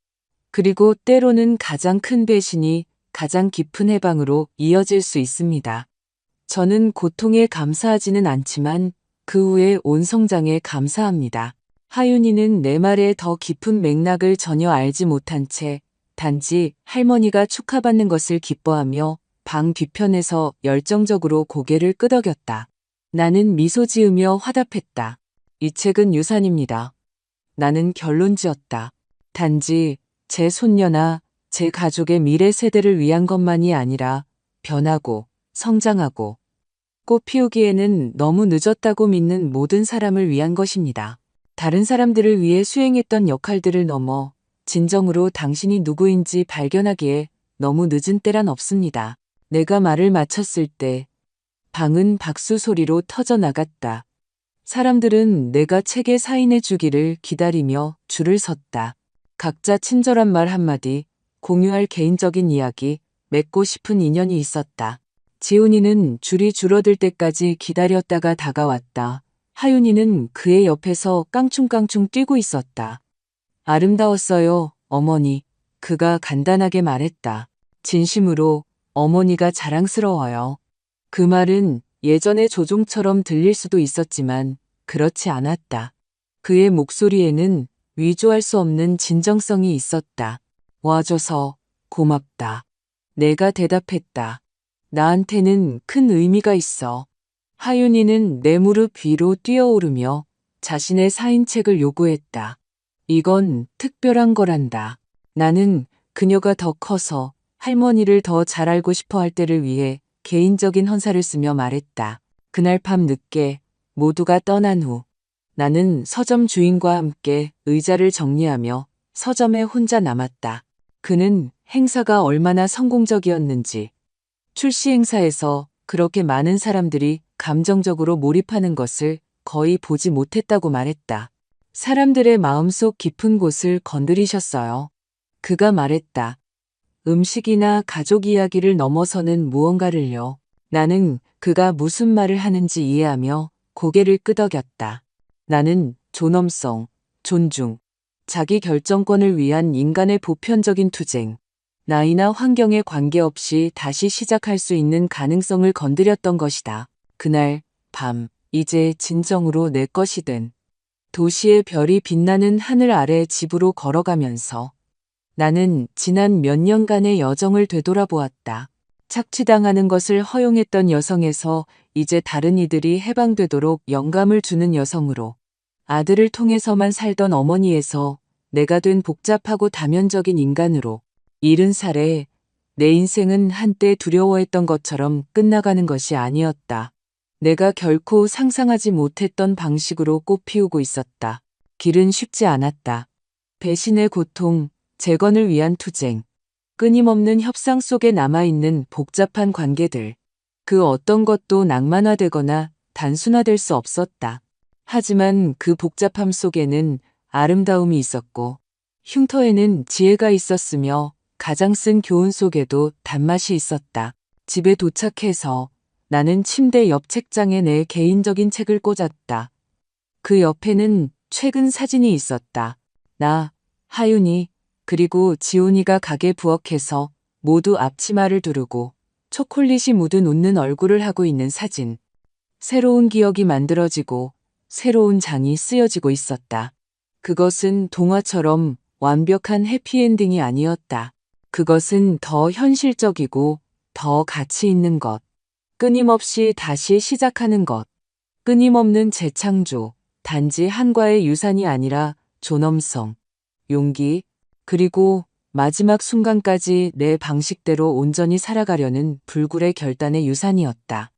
A: 그리고 때로는 가장 큰 배신이 가장 깊은 해방으로 이어질 수 있습니다. 저는 고통에 감사하지는 않지만 그 후에 온 성장에 감사합니다. 하윤이는 내 말의 더 깊은 맥락을 전혀 알지 못한 채 단지 할머니가 축하받는 것을 기뻐하며 방 뒤편에서 열정적으로 고개를 끄덕였다. 나는 미소 지으며 화답했다. 이 책은 유산입니다. 나는 결론 지었다. 단지 제 손녀나 제 가족의 미래 세대를 위한 것만이 아니라 변하고 성장하고 꽃 피우기에는 너무 늦었다고 믿는 모든 사람을 위한 것입니다. 다른 사람들을 위해 수행했던 역할들을 넘어 진정으로 당신이 누구인지 발견하기에 너무 늦은 때란 없습니다. 내가 말을 마쳤을 때 방은 박수 소리로 터져나갔다. 사람들은 내가 책에 사인해 주기를 기다리며 줄을 섰다. 각자 친절한 말 한마디, 공유할 개인적인 이야기, 맺고 싶은 인연이 있었다. 지훈이는 줄이 줄어들 때까지 기다렸다가 다가왔다. 하윤이는 그의 옆에서 깡충깡충 뛰고 있었다. 아름다웠어요, 어머니. 그가 간단하게 말했다. 진심으로 어머니가 자랑스러워요. 그 말은 예전의 조종처럼 들릴 수도 있었지만 그렇지 않았다. 그의 목소리에는 위조할 수 없는 진정성이 있었다. 와줘서 고맙다. 내가 대답했다. 나한테는 큰 의미가 있어. 하윤이는 내 무릎 위로 뛰어오르며 자신의 사인책을 요구했다. 이건 특별한 거란다. 나는 그녀가 더 커서 할머니를 더 잘 알고 싶어 할 때를 위해 개인적인 헌사를 쓰며 말했다. 그날 밤 늦게 모두가 떠난 후 나는 서점 주인과 함께 의자를 정리하며 서점에 혼자 남았다. 그는 행사가 얼마나 성공적이었는지, 출시 행사에서 그렇게 많은 사람들이 감정적으로 몰입하는 것을 거의 보지 못했다고 말했다. 사람들의 마음속 깊은 곳을 건드리셨어요. 그가 말했다. 음식이나 가족 이야기를 넘어서는 무언가를요. 나는 그가 무슨 말을 하는지 이해하며 고개를 끄덕였다. 나는 존엄성, 존중, 자기 결정권을 위한 인간의 보편적인 투쟁, 나이나 환경에 관계없이 다시 시작할 수 있는 가능성을 건드렸던 것이다. 그날 밤, 이제 진정으로 내 것이 된 도시의 별이 빛나는 하늘 아래 집으로 걸어가면서 나는 지난 몇 년간의 여정을 되돌아보았다. 착취당하는 것을 허용했던 여성에서 이제 다른 이들이 해방되도록 영감을 주는 여성으로, 아들을 통해서만 살던 어머니에서 내가 된 복잡하고 다면적인 인간으로, 70살에 내 인생은 한때 두려워했던 것처럼 끝나가는 것이 아니었다. 내가 결코 상상하지 못했던 방식으로 꽃피우고 있었다. 길은 쉽지 않았다. 배신의 고통, 재건을 위한 투쟁, 끊임없는 협상 속에 남아있는 복잡한 관계들. 그 어떤 것도 낭만화되거나 단순화될 수 없었다. 하지만 그 복잡함 속에는 아름다움이 있었고, 흉터에는 지혜가 있었으며 가장 쓴 교훈 속에도 단맛이 있었다. 집에 도착해서 나는 침대 옆 책장에 내 개인적인 책을 꽂았다. 그 옆에는 최근 사진이 있었다. 나, 하윤이, 그리고 지훈이가 가게 부엌에서 모두 앞치마를 두르고 초콜릿이 묻은 웃는 얼굴을 하고 있는 사진. 새로운 기억이 만들어지고 새로운 장이 쓰여지고 있었다. 그것은 동화처럼 완벽한 해피엔딩이 아니었다. 그것은 더 현실적이고 더 가치 있는 것. 끊임없이 다시 시작하는 것. 끊임없는 재창조. 단지 한과의 유산이 아니라 존엄성, 용기, 그리고 마지막 순간까지 내 방식대로 온전히 살아가려는 불굴의 결단의 유산이었다.